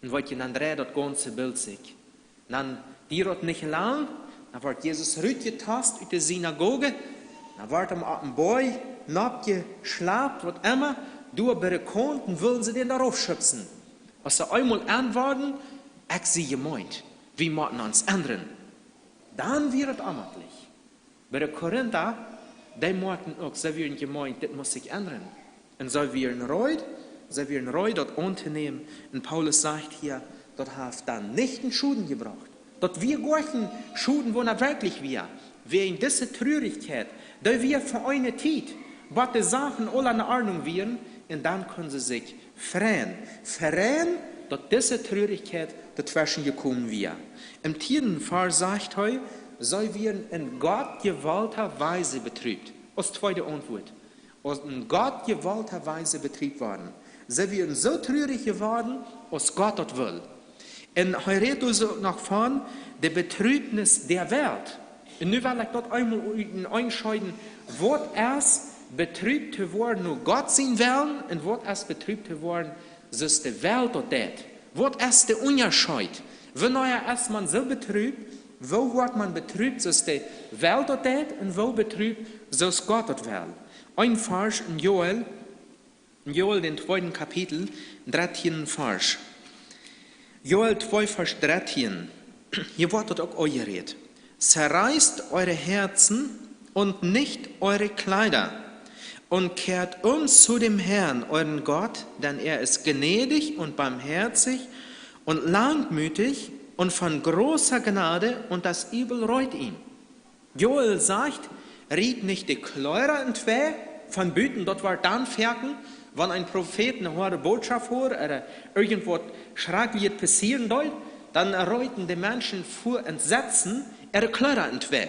Und welche dann dreht das ganze Bild sich. Dann, die dort nicht lang, dann wird Jesus rütgetast aus der Synagoge, dann wird ihm auf den Boy abgeschlagen, was immer, durch bei den Konten wollen sie den darauf schützen. Als sie einmal antworten, ich sie gemeint, wir müssen uns ändern. Dann wird es amtlich. Bei den Korinther, die mussten auch, sie werden gemeint, das muss sich ändern. Und sie werden reut, dort unternehmen. Und Paulus sagt hier, dort hat dann nicht einen Schuden gebraucht. Dort wir gorchen Schuden, wo er wirklich wir. Wegen dieser Traurigkeit, da wir für eine Zeit, was die Sachen alle in Ordnung wären, und dann können sie sich freuen. Freuen, dass diese Traurigkeit dazwischen gekommen wir. Im 4. Vers sagt er, sei wir in Gott gewolter Weise betrübt. Als zweite Antwort. Aus in Gott gewolter Weise betrübt worden. Sie werden so traurig geworden, als Gott das will. Und er redet also noch von der Betrübnis der Welt. Und nun will ich dort einmal einscheiden, was erst betrübt geworden, nur Gott sein wollen, und was erst betrübt geworden, so ist die Welt dort das. Was ist der Unterschied? Wenn erst man so betrübt, wo wird man betrübt, so ist die Welt dort das, und wo betrübt, so ist Gott dort will. Ein Vers in Joel, den 2. Kapitel, 13. Vers. Joel 2, Vers 13. Hier wird dort auch euer Red. Zerreißt eure Herzen und nicht eure Kleider und kehrt zu dem Herrn, euren Gott, denn er ist gnädig und barmherzig und langmütig und von großer Gnade und das Übel reut ihn. Joel sagt, riet nicht die Kleider in zwei von Büten, dort war dann Ferken, wenn ein Prophet eine hohe Botschaft hört oder irgendwo schrecklich passieren soll, dann reuten die Menschen vor Entsetzen ihre Kleider in zwei.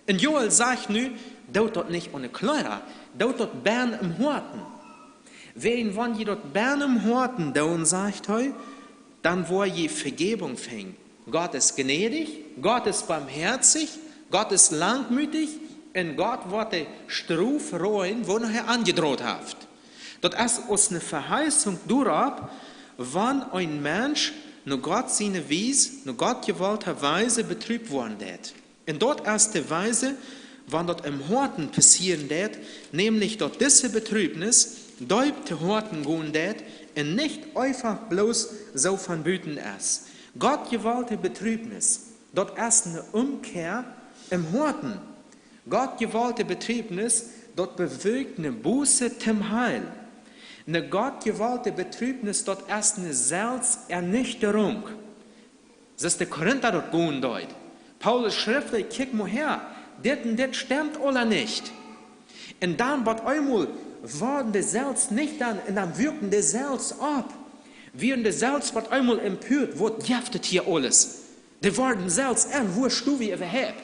Und Joel sagt nu, dort nicht ohne Kleider, dort Bern im Horten. Wenn je dort Bern im Horten down, sagt er, dann wo je Vergebung fängt. Gott ist gnädig, Gott ist barmherzig, Gott ist langmütig und Gott wird die Strafe reuen, wo er angedroht hat. Das ist aus einer Verheißung durch, wann ein Mensch nur Gott seine Wies, nur Gott gewollter Weise betrübt worden wird. In dort erste Weise, wann dort im Horten passieren wird, nämlich dort diese Betrübnis, deubte Horten gehen wird, und nicht einfach bloß so von Büten ist. Gott gewollte Betrübnis, dort erst eine Umkehr im Horten. Gott gewollte Betrübnis, dort bewirkt eine Buße zum Heil. Eine Gott gewollte Betrübnis, dort erst eine Selbsternüchterung. Das ist der Korinther dort gehen deut. Paulus schriftlich, kick mal her, das stimmt oder nicht. Und dann wird einmal waren der selbst nicht dann, und dann wirken der selbst ab. Während der selbst, was einmal empört, wird jaftet hier alles. Die waren selbst wo du wie überhaupt.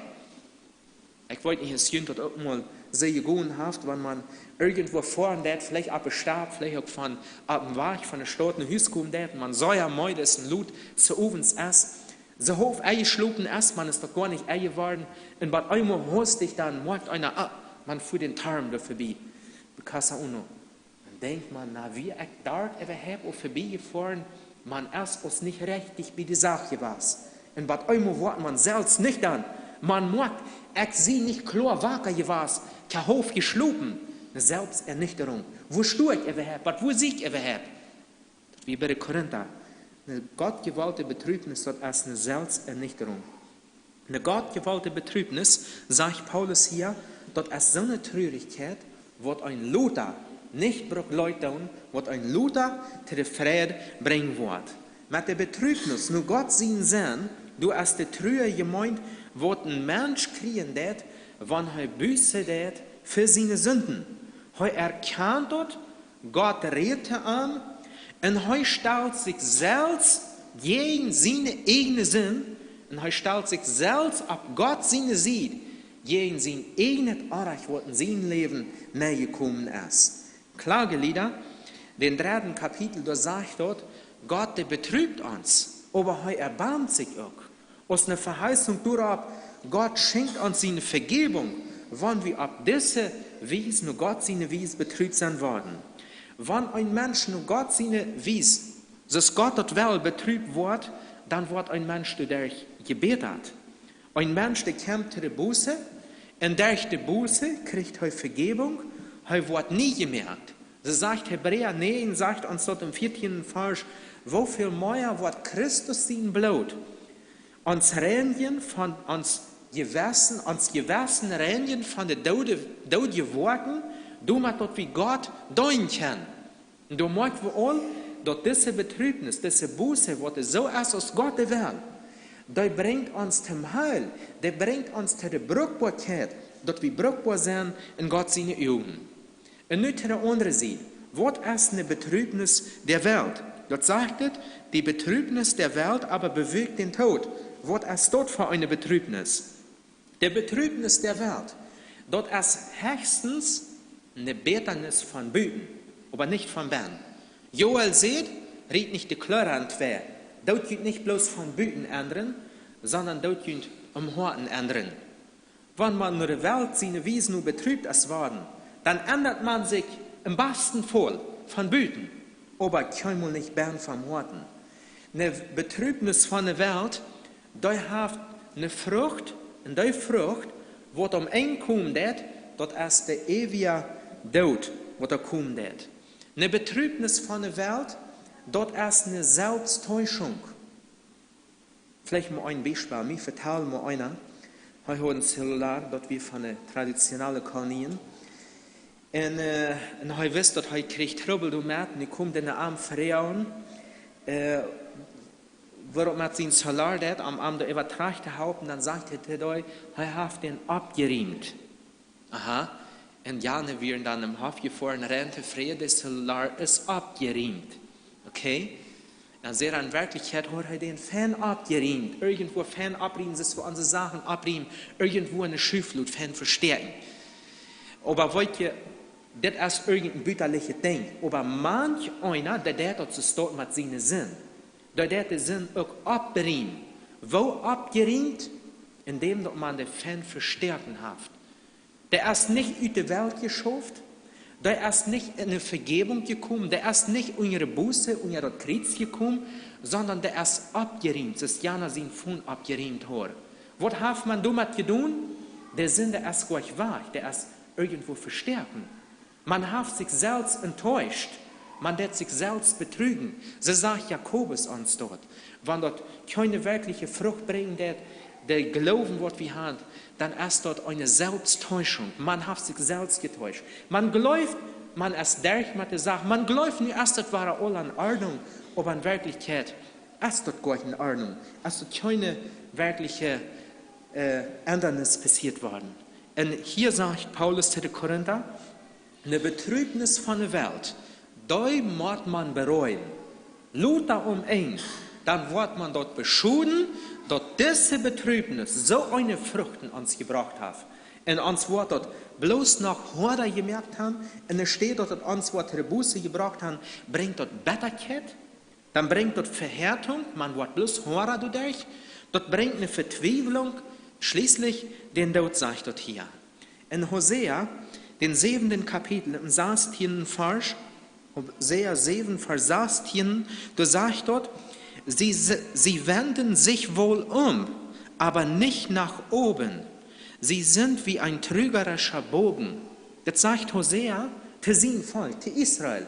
Ich wollte nicht, dass jemand das auch mal sehr gewohnt hat, wenn man irgendwo fahren darf, vielleicht ab dem Stab, vielleicht auch von ab dem Weg von der Stadt nach Hause kommen darf, man soll ja mal das ein Lut zu ovens essen. So hoch eingeschlucken ist, man ist doch gar nicht geworden. Und bei einmal hörst dich dann, macht einer ab, man fuhr den Tarm da vorbei. Because uno. Dann denkt man, na, wie ich dort überhaupt auch vorbeigefahren, man ist uns nicht richtig bei der Sache was. Und bei einmal wird man selbst nicht dann. Man macht, ich sehe nicht klar, wacker was, kein Hof geschlupen. Eine Selbsternüchterung. Wo stehe ich überhaupt? Wo sehe ich überhaupt? Wie bei den Korinther. Eine gottgewollte Betrübnis, das ist eine Selbsternüchterung. Eine gottgewollte Betrübnis, sagt Paulus hier, das ist so eine Traurigkeit, wird ein Luther nicht begleiten, wird ein Luther zu der Friede bringen wird. Mit der Betrübnis, nur Gott sehen sehen, du hast die Trühe gemeint, wird ein Mensch kriegen, wenn er Buße tät für seine Sünden. Er erkennt dort, Gott redet an, und er stellt sich selbst gegen seine eigene Sinn, und er stellt sich selbst ab Gott seine sieht, gegen sein eigenes Arach, was in seinem Leben näher gekommen ist. Klagelieder, den 3. Kapitel, da sagt dort, Gott, der betrübt uns, aber er erbarmt sich auch. Aus einer Verheißung darauf, Gott schenkt uns seine Vergebung, wenn wir ab dieser Wies, nur Gott seine Wies betrübt sein worden. Wenn ein Mensch nur Gott seine Wies, dass Gott das Well betrübt wird, dann wird ein Mensch, der durch Gebet hat. Ein Mensch, der kommt zu der Buße, und durch die Buße kriegt er Vergebung, er wird nie gemerkt. So sagt Hebräer 9, sagt uns dort im 14. Vers, wo viel mehr wird Christus sein Blut uns reinigen von uns Gewissen reinigen von den Tode Worten, damit dort wie Gott dein kann. Und du merkst wir all, dass diese Betrübnis, diese Buße, was so ist aus Gott der Welt, der bringt uns zum Heil, der bringt uns zu der Brückbarkeit, dass wir brückbar sind in Gott seine Augen. Und nicht zu der anderen Seite, was ist eine Betrübnis der Welt? Dort sagt es, die Betrübnis der Welt aber bewirkt den Tod. Was ist dort für eine Betrübnis? Der Betrübnis der Welt, dort ist höchstens eine Bitternis von Büten, aber nicht von Bern. Joel sieht, redet nicht die Klöre an zwei. Dort geht nicht bloß von Büten ändern, sondern dort geht Horten ändern. Wenn man nur die Welt seine Wiesen nur betrübt ist worden, dann ändert man sich im besten Fall von Büten, aber keinmal nicht Bern vom Horten. Eine Betrübnis von der Welt, da hat eine Frucht, und die Frucht, was kommt, das ist der ewige Tod, was da kommt. Eine Betrübnis von der Welt, das ist eine Selbsttäuschung. Vielleicht mal ein Beispiel, mir vertellen mal einer, er hat ein Cellular, das wir von der traditionellen Kolonien. Und er weiß, dass er kriegt Trouble damit, und er kommt in den Arm Frauen, warum hat sein Salar dort am Abend übertragt gehabt, und dann sagt er hat den abgeriemt. Aha. Und Jane werden dann im Hof gefahren, Rente, Friede, das Salar ist abgeriemt. Okay? Dann sehr in Wirklichkeit hat er den Fan abgeriemt. Irgendwo Fan abriemen, das für unsere Sachen abriemen, irgendwo eine Schüfflut Fan verstärken. Aber wollt ihr, das ist irgendein bütterliches Ding. Aber manch einer, der dort zu starten mit seinen Sinn, der den Sinn auch abriemt. Wo abgeriemt? Indem man den Fan verstärken hat. Der ist nicht aus der Welt geschafft, der ist nicht in eine Vergebung gekommen, der ist nicht in ihre Buße, in ihre Kreuz gekommen, sondern der ist abgeriemt, das ist ja sein Fund abgeriemt. Was hat man damit getan? Der Sinn, der ist gleich wahr, der ist irgendwo verstärken. Man hat sich selbst enttäuscht, man wird sich selbst betrügen. So sagt Jakobus uns dort, wenn dort keine wirkliche Frucht bringt, der Glauben, was wir haben, dann ist dort eine Selbsttäuschung. Man hat sich selbst getäuscht. Man glaubt, man ist durch mit der Sache. Man glaubt nicht, das war alles in Ordnung, aber in Wirklichkeit ist dort gar nicht in Ordnung. Es ist keine wirkliche Ändernis passiert worden. Und hier sagt Paulus zu den Korinther, eine Betrübnis von der Welt, da muss man bereuen. Luter dann wird man dort beschoden, dass diese Betrübnis so eine Frucht in uns gebracht hat. Und uns wird dort bloß noch Horder gemerkt haben, und es steht dort, dass uns wird Rebusse gebracht haben, bringt dort Bitterkeit, dann bringt dort Verhärtung, man wird bloß Horder dadurch, dort bringt eine Verzweiflung, schließlich den Tod, sagt dort hier. In Hosea, den 7. Kapitel, im 16. Vers, Hosea 7, Vers 16, da sagt dort, sie wenden sich wohl aber nicht nach oben. Sie sind wie ein trügerischer Bogen. Das sagt Hosea für sein Volk, für Israel.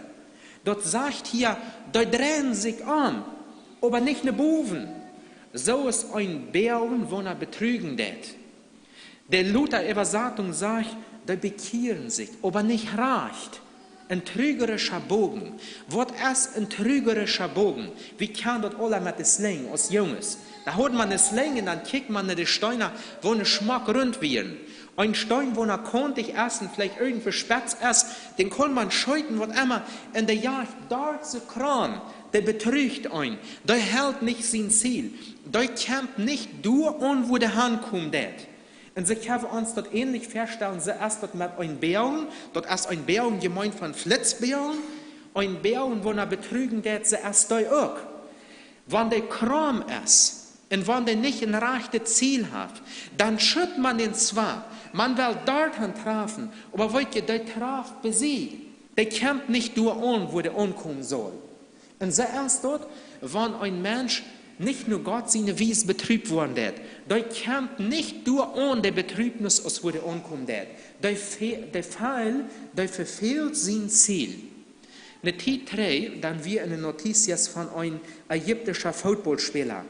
Dort sagt hier, die drehen sich aber nicht eine Boven. So ist ein Bären, wo er betrügen det. Der Luther-Übersetzung sagt, die bekehren sich, aber nicht reicht. Ein trügerischer Bogen. Was ist ein trügerischer Bogen? Wie kann das alle mit den Sling als Junges? Da holt man den Sling und dann kickt man in die Steine, wo eine Schmack rund werden. Ein Stein, wo er kontig essen, vielleicht irgendwie spitz ist, den kann man scheuten, was immer. In der Jagd, dort zu Kram, der betrügt einen. Der hält nicht sein Ziel. Der kämpft nicht durch, wo der Hand kommt. Und sie können uns dort ähnlich feststellen, sie ist dort mit einem Bären, dort ist ein Bären gemeint von Flitzbären, ein Bären, wo er betrügen wird, sie ist da auch. Wenn der Kram ist, und wenn der nicht ein rechtes Ziel hat, dann schüttet man den zwar, man will dort treffen, aber wollt ihr, der traf besiegt. Der kämpft nicht durch wo der ankommen soll. Und sie ist dort, wenn ein Mensch nicht nur Gott seine Wies betrübt worden ist, der kämpft nicht durch der Betrübnis, aus wo der ankommen ist. Der Fall, der verfehlt sein Ziel. Eine T3, dann wir eine Notiz von einem ägyptischen Footballspieler.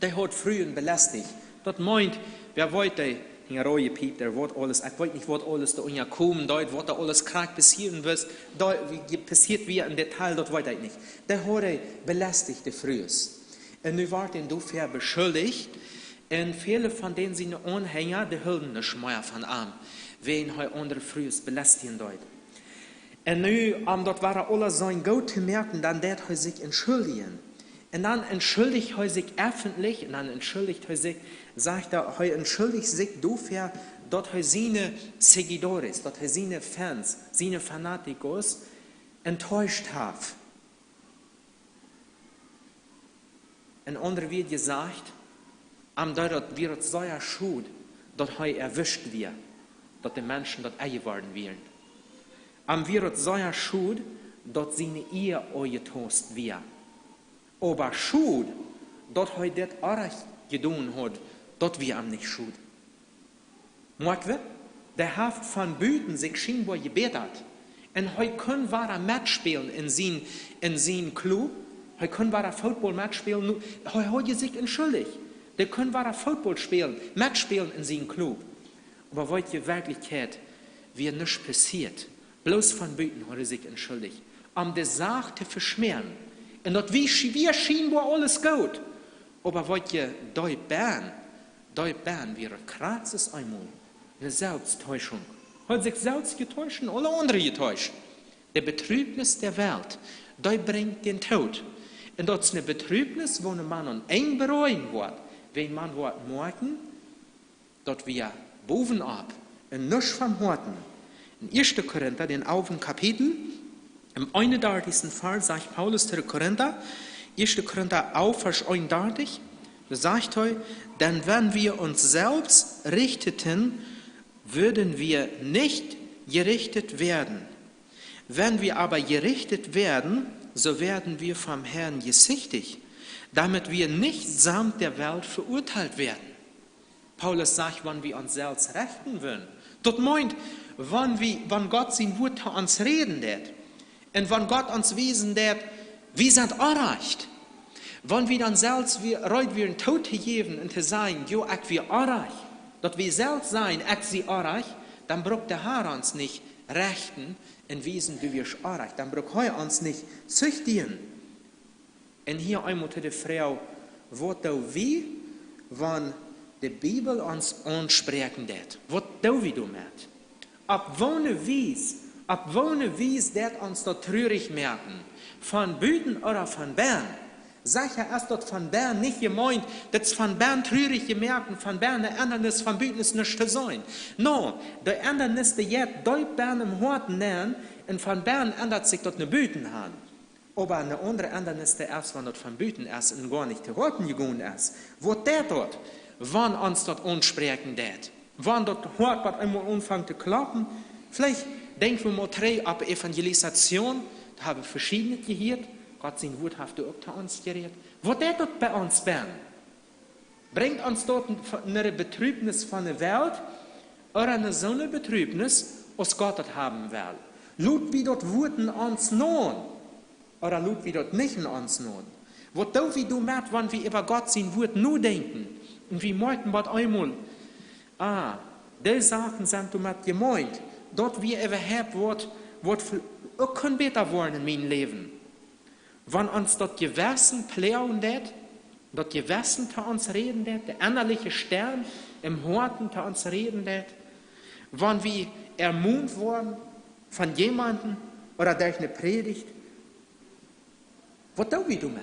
Der hat früher belästigt. Das meint, wer wollte, in Reue piept, der wird alles, ich weiß nicht, was alles da kommen, dort, was da alles krank passieren wird, da passiert wie im Detail, das weiß ich nicht. Der hat er belästigt, der früher. Und nu wird er dafür beschuldigt, und viele von denen sind Anhänger, die hüllen nicht mehr von ihm, wen er andere früher belästigen dort. Und nu, dort war er alle sein Gut zu merken, dann wird er sich entschuldigen. Und dann entschuldigt er sich öffentlich, und dann entschuldigt er sich, sagt er entschuldigt sich dafür, dass er seine Seguidores, dass er seine Fans, seine Fanatikos enttäuscht hat. Und andere wird gesagt, dort wird so schuld, dass er erwischt wird, dass die Menschen dort eingeworden werden. Wird so schuld, dass seine Ehe eingetoast wird. Aber schuld, dass er das auch getan hat, das wir ihm nicht schuld. Merkt der hat von Büten sich scheinbar gebetet. Und er kann wahre Match spielen in seinem Club. Er kann wahre Football-Match spielen. Er hat sich entschuldigt. Der kann wahre Football spielen, Match spielen in seinem Club. Aber was die Wirklichkeit, wie nichts passiert. Bloß von Büten hat er sich entschuldigt. Die Sache zu verschmieren. Und das wie scheinbar alles gut. Aber was ihr dort Bern wäre kratzes einmal eine Selbsttäuschung. Hat sich selbst getäuscht und alle anderen getäuscht. Der Betrübnis der Welt, der bringt den Tod. Und das ist eine Betrübnis, wo man an eng bereuen wird, wenn man wird merken, dass wir bovenab und nicht vom Horten. In 1. Korinther, den 11. Kapitel, im 31. Fall sagt Paulus zu den Korinther, 1. Korinther 11, Vers 31, da sagt er, denn wenn wir uns selbst richteten, würden wir nicht gerichtet werden. Wenn wir aber gerichtet werden, so werden wir vom Herrn gesichtigt, damit wir nicht samt der Welt verurteilt werden. Paulus sagt, wenn wir uns selbst richten wollen, das meint, wenn Gott sein Wort zu uns reden wird, und wenn Gott uns wiesen wird, wir sind erreicht. Wenn wir dann selbst wir Tod geben und zu sagen, jo, ich wir erreicht, dass wir selbst sein, ich sie erreicht, dann braucht der Herr uns nicht rechten und wiesen, wie wir erreicht. Dann braucht er uns nicht züchtigen. Und hier einmal zu der Frau, was du wie, wenn die Bibel uns ansprechen wird. Was du wie du mit? Ab wann Wies ab wohne Wies det uns dort trürig merken, von Büten oder von Bern. Sag ja erst dort von Bern nicht gemeint, das von Bern trürig gemerken, von Bern der Ändernis, von Büten ist nicht zu sein. No, der Ändernis, der jetzt deut Bern im Horten nennen, und von Bern ändert sich dort eine Büten an. Aber eine andere Ändernis, der erst, wenn dort von Büten erst in gar nicht zu Horten gegangen ist. Wo der dort, wann uns dort ansprechen det, wann dort hört, was einmal anfängt zu klappen, vielleicht denken wir mal drei ab Evangelisation, da haben wir verschiedene gehört, Gott sein Wort hat auch zu uns geredet. Wo der dort bei uns bern? Bringt uns dort eine Betrübnis von der Welt oder eine so eine Betrübnis, was Gott dort haben will? Lut wie dort Wurden uns nun oder lut wie dort nicht in uns nun? Wo du wie du merkst, wann wir über Gott sein Wort nur denken und wie möchten wir einmal, die Sachen sind du mit gemeint, dort wie überhaupt wird auch kann besser werden in meinem Leben. Wenn uns dort Gewissen pläuen det, dort Gewissen zu uns reden det, der innerliche Stern im Horten zu uns reden det, wenn wir ermunt worden von jemandem oder durch eine Predigt, was tun wir damit?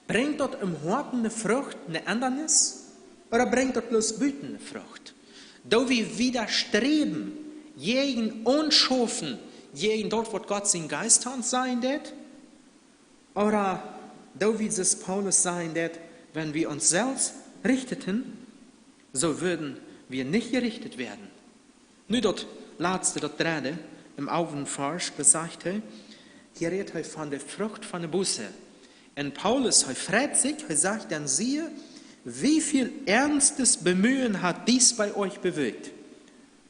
Bringt dort im Horten eine Frucht, eine Ändernis, oder bringt dort bloß Büten eine Frucht? Da wir widerstreben, jeden Unschofen, jeden dort, wo Gott sein Geist hat, sein det, oder da wie es Paulus sein det, wenn wir uns selbst richteten, so würden wir nicht gerichtet werden. Nu dort laatste dort drede, im Augenfarsch gesagt, hier redet er von der Frucht von der Buße. Und Paulus, er freut sich, er sagt, dann siehe, wie viel ernstes Bemühen hat dies bei euch bewirkt.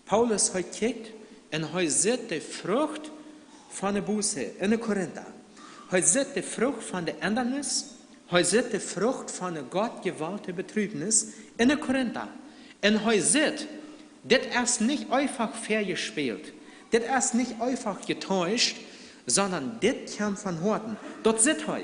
Paulus, er kijkt und er sieht die Frucht von der Buße in der Korinther. Er sieht die Frucht von der Ändernis, er sieht die Frucht von der gottgewollte Betrübnis in der Korinther. Und er sieht, das ist nicht einfach fair gespielt, das ist nicht einfach getäuscht, sondern das kommt von Horten. Dort sieht er,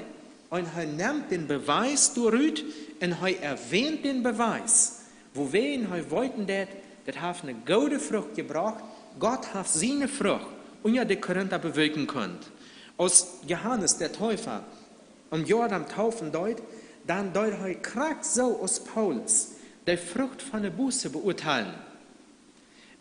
und er nimmt den Beweis durch und er erwähnt den Beweis. Wo wen er wollten, das hat eine gute Frucht gebracht, Gott hat seine Frucht und ja die Korinther bewirken können. Aus Johannes der Täufer und Jordan taufen deut, dann deut er krack so aus Paulus die Frucht von der Buße beurteilen.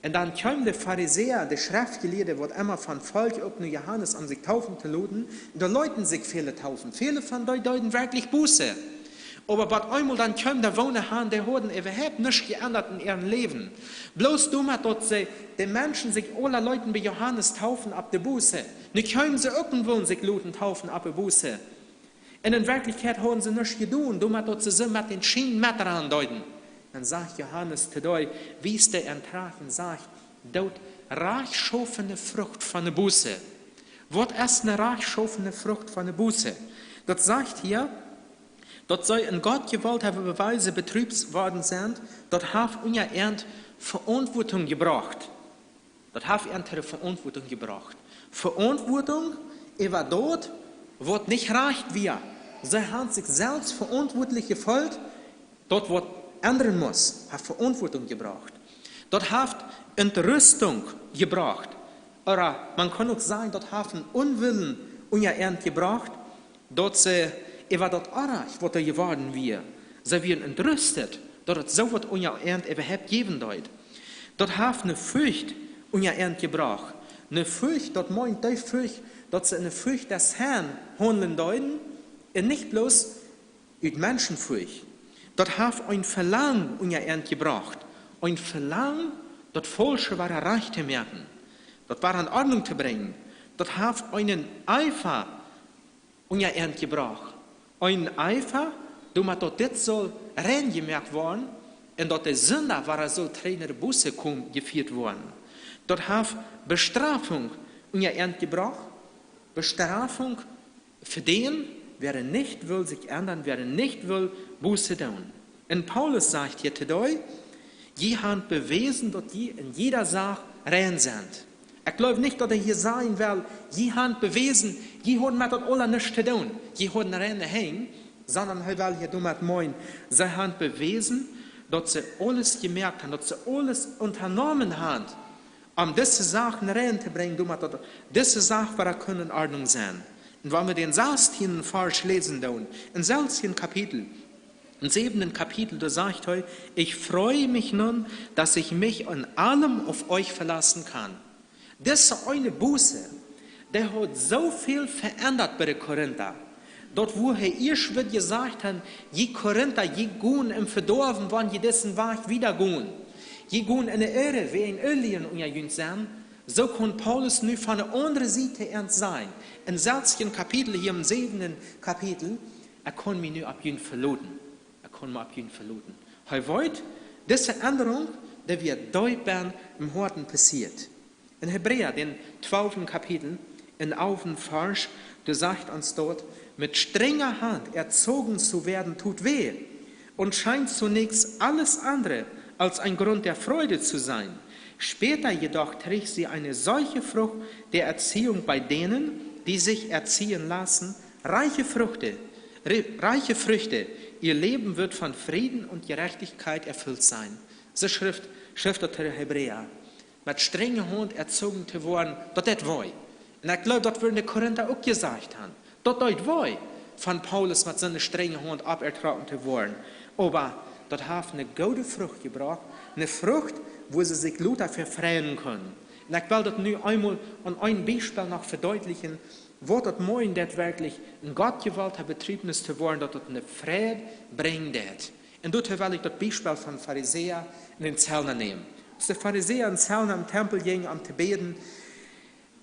Und dann kommen die Pharisäer, die Schriftgelehrten, wird immer von Volk ob nur Johannes an sich taufen zu luden, und da leuten sich viele taufen. Viele von denen deuten wirklich Buße. Aber was einmal dann kommen, da wohnen haben, die haben überhaupt nichts geändert in ihrem Leben. Bloß du mal dort sie, die Menschen sich alle Leuten bei Johannes taufen ab der Buße. Nicht können sie irgendwo sich luden taufen ab der Buße. Und in Wirklichkeit haben sie nichts getan. Du mal dort sie sind mit den Schienenmeter andeuten. Dann sagt Johannes zu dir, wie es der Entrachen sagt, dort reichschofene Frucht von der Buße. Was ist eine reichschofene Frucht von der Buße? Dort sagt hier, dort soll in Gott gewollter Beweise betrübt worden sein, dort hat unser Ernt Verantwortung gebracht. Dort hat er Verantwortung gebracht. Verantwortung über dort, wird nicht reicht wir. Sie haben sich selbst verantwortlich gefolgt, dort wird ändern muss, hat Verantwortung gebracht. Dort hat Entrüstung gebracht. Oder man kann auch sagen, dort hat Unwillen unser Ernt gebracht, dort sie über dort arach, was geworden wir. Sie werden entrüstet, dort so wird unser Ernt überhaupt geben dort. Dort hat eine Furcht unser Ernt gebracht. Eine Furcht, dort meint die Furcht, dort sie eine Furcht des Herrn handeln deuten, und nicht bloß mit Menschenfurcht. Dort hat ein Verlangen unser Ernt gebracht. Ein Verlangen, dort Falsche war reich zu merken. Dort war in Ordnung zu bringen. Dort hat einen Eifer unser Ernt gebracht. Ein Eifer, damit dort das soll reingemerkt worden, und dort der Sünder war so Trainer Buße geführt worden. Dort hat Bestrafung unser Ernt gebracht. Bestrafung für den, wer nicht will sich ändern, wer nicht will Buße tun. Und Paulus sagt hier zu euch, die haben bewiesen, dass die in jeder Sache rein sind. Ich glaube nicht, dass er hier sagen will, die haben bewiesen, die haben mit das alle nichts zu tun, die haben rein hängen, sondern er will hier damit meinen, sie haben bewiesen, dass sie alles gemerkt haben, dass sie alles unternommen haben, diese Sachen reinzubringen, diese Sachen können in Ordnung sein. Und wenn wir den 16. Vers lesen, in 16. Kapitel, im 7. Kapitel, da sagt er, ich freue mich nun, dass ich mich in allem auf euch verlassen kann. Diese eine Buße, der hat so viel verändert bei den Korinther. Dort, wo er erst wird gesagt hat, je Korinther, je gehen im Verdorben, wann je dessen Weg wieder gehen. Je gehen in der Irre, wie ein Alien unter sein. So kann Paulus nu von der anderen Seite ernst sein. Im 16. Kapitel, hier im 7. Kapitel, kann mich nu ab ihn verloten. Hij weet, diese Änderung, die wird deutlich im Horten passiert. In Hebräer, den 12. Kapitel, in 11. Vers, da sagt uns dort, mit strenger Hand erzogen zu werden, tut weh und scheint zunächst alles andere als ein Grund der Freude zu sein. Später jedoch trägt sie eine solche Frucht der Erziehung bei denen, die sich erziehen lassen, reiche Früchte. Ihr Leben wird von Frieden und Gerechtigkeit erfüllt sein. So schrift der Hebräer. Mit strenger Hand erzogen zu werden, das war. Und ich glaube, das würden die Korinther auch gesagt haben. Das war von Paulus mit seiner strengen Hand abertragen zu werden. Aber das hat eine gute Frucht gebracht. Eine Frucht, wo sie sich Luther verfreien können. Und ich will das nun einmal an einem Beispiel noch verdeutlichen, wo das meint, das wirklich ein gottgewollte Betriebnis zu werden, dass das eine Friede bringt. Und dort will ich das Beispiel von Pharisäer in den Zellner nehmen. Als die Pharisäer in Zellner im Tempel gingen, um zu beten,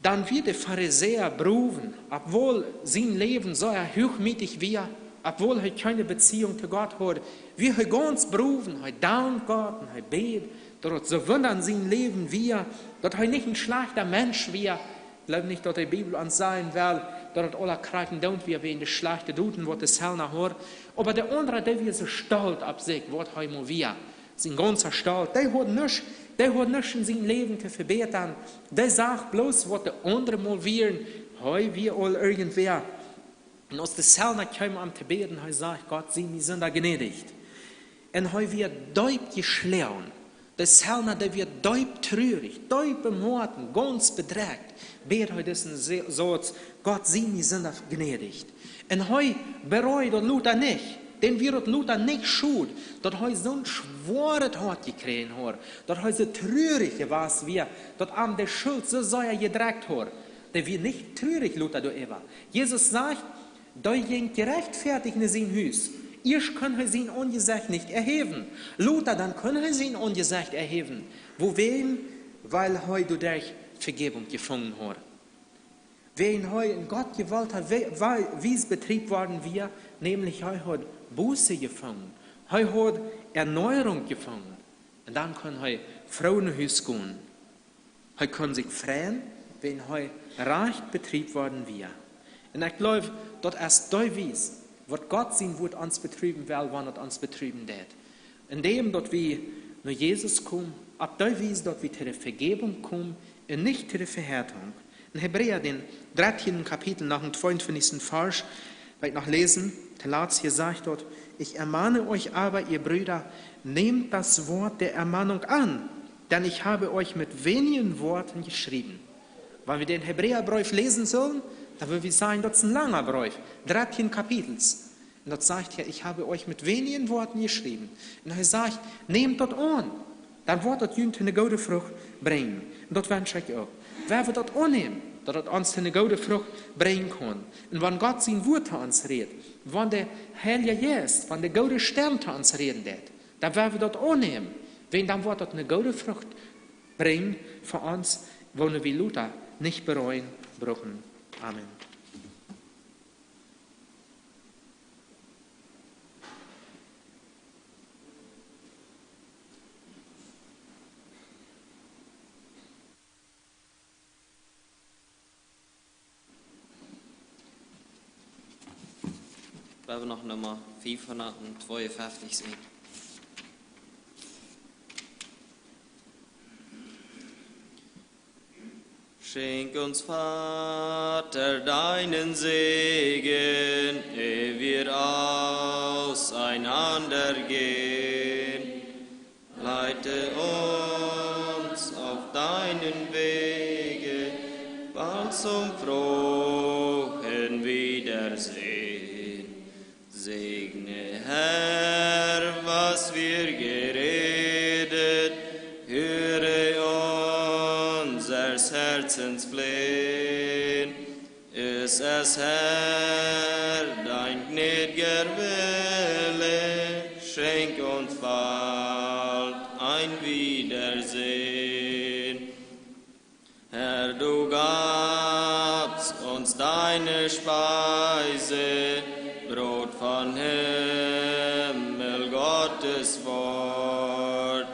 dann wird der Pharisäer berufen, obwohl sein Leben so hochmütig war, obwohl er keine Beziehung zu Gott hat, wir haben ganz berufen, er dankt Gott und er betet, dass so wundern sein Leben wir, dass er nicht ein schlechter Mensch wir. Ich glaube nicht, dass die Bibel uns sagen will, dass alle Kranken don't wir wegen der schlechten Duden, was das Hellner hat. Aber der andere, der wird so stolz ab sich, was er mal wir. Sein ganzer Stolz, der hat nichts in seinem Leben zu verbessern. Der sagt bloß, was der andere mal wir, wir all irgendwer. Und als der Hellner kam am zu beten, er sagt, Gott, sie sind da gnädig. Und er wird deutlich geschlagen. Der Zellner, der wird deutlich traurig, deutlich bemotten, ganz bedrängt. Bet heute diesen Satz, Gott, sie mir sind gnädig. Und heute bereut Luther nicht. Den wird Luther nicht schuld, dass er so ein schweres Hart gekriegt hat, dass er so traurig war, wie, dass er der Schuld so sehr gedrückt hat. Der wird nicht traurig, Luther, du Eva. Jesus sagt, da ging gerechtfertigt in sein Haus. Erst können wir sein Ungesicht nicht erheben. Luther, dann können wir sein Ungesicht erheben. Wohin? Weil er durch Vergebung gefunden hat. Wen er in Gott gewollt hat, wie es betrieben worden wir, nämlich er hat Buße gefunden. Er hat Erneuerung gefunden. Und dann kann er Frauenhaus gehen. Er kann sich freuen, wenn er recht betrieben worden wir. Und ich glaube, dass erst da wies, was Gott sein wird uns betrieben will, wann er uns betrieben wird. Indem, dass wir nach Jesus kommen, ab da wies, dass wir zu der Vergebung kommen und nicht zu der Verhärtung. In Hebräer, den 13. Kapitel, nach dem 22. Vers, werde ich noch lesen, der Latz hier sagt dort, ich ermahne euch aber, ihr Brüder, nehmt das Wort der Ermahnung an, denn ich habe euch mit wenigen Worten geschrieben. Wenn wir den Hebräerbrief lesen sollen, dann würden wir sagen, das ist ein langer Brief, 13 Kapitels. Und dort sagt er, ich habe euch mit wenigen Worten geschrieben. Und er sagt, nehmt das an, dann wird das jünt eine gute Frucht bringen. Und das wünsche ich auch. Wer wird das annehmen, dass das uns eine gute Frucht bringen kann? Und wenn Gott sein Wort zu uns redet, wenn der Heilige Geist, wenn der gute Stern zu uns reden wird, dann werden wir das annehmen. Wenn dann wird das eine gute Frucht bringen für uns, wo wir Luther nicht bereuen brauchen. Amen. Weil wir noch Nummer 552 sehen. Schenk uns, Vater, deinen Segen, ehe wir auseinandergehen. Leite uns auf deinen zum frohen Wiedersehen. Segne, Herr, was wir geredet, höre unsers Herzens Flehen. Ist es, Herr, dein gnädiger Wille, schenk uns bald ein Wiedersehen. Herr, du gabst uns deine Speise, Brot von Himmel, Gottes Wort.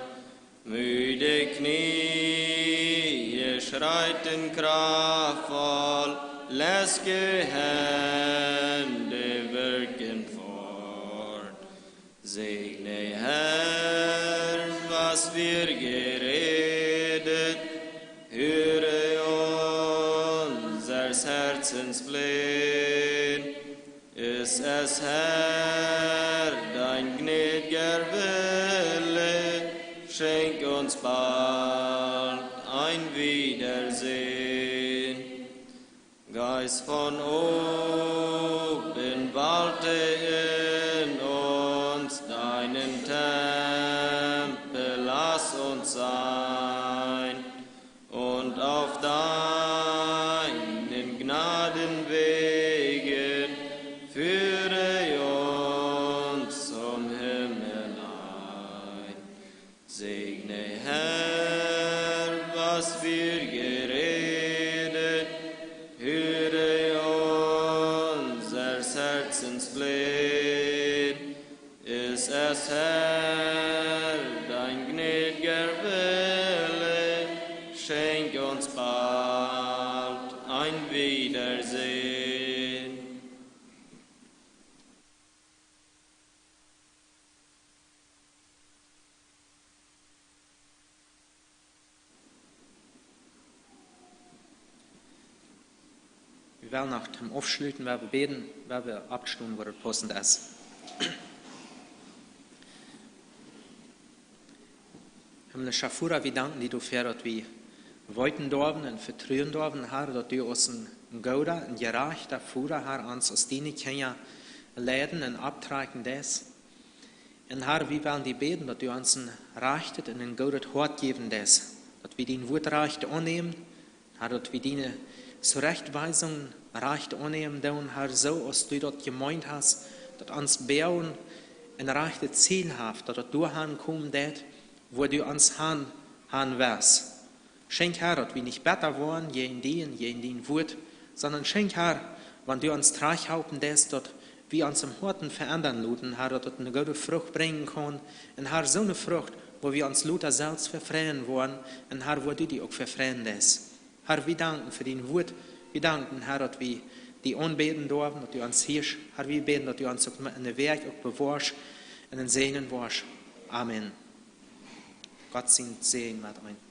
Müde Knie schreiten kraftvoll, lässige Hände wirken fort. Segne, Herr, was wir geredet, höre unsers Herzens Flehen. Ist es, Herr, dein gnädiger Wille, schenk uns bald ein Wiedersehen. Geist von oben, walte in uns deinen Tempel, lass uns sein und auf deinen Gnadenwegen führe uns zum Himmel ein. Segne, Herr, was wir geredet, höre unsers Herzens Flehen. Ist es, Herr, dein gnädiger Wille, schenk uns bald ein Wiedersehen. Wir werden nach dem Aufschlüten, wir beten, wir abstimmen, wo das passend ist. Himmlischer Vater, wir danken dir dafür, dass wir wollten dürfen und vertrauen dürfen, Herr, dass du uns ein guter, ein gerechter Vater, Herr, uns aus deinen Kindern leiden und abtragen das. Und Herr, wir wollen dir beten, dass du uns ein rechtes und ein gutes Hort geben das, dass wir dein Wort recht annehmen, Herr, dass wir deine Zurechtweisungen recht annehmen, Herr, so als du dort gemeint hast, dass uns bauen ein rechtes Ziel haben, dass du ankommen das, wo du uns han wirst. Schenk, Herr, dass wir nicht besser wollen, je in den Wort, sondern schenk, Herr, wenn du uns trage halten lässt, dass wir uns im Horten verändern lassen, Herr, dass das eine gute Frucht bringen kann. Und Herr, so eine Frucht, wo wir uns Luther selbst verfreien wollen, und Herr, wo du die auch verfreien lässt. Herr, wir danken für dein Wort. Wir danken, Herr, dass wir die anbeten dürfen, dass du uns hirsch. Herr, wir beten, dass du uns in der Werk auch bewahrst und den Segen warst. Amen. Gott sind Segen mit euch.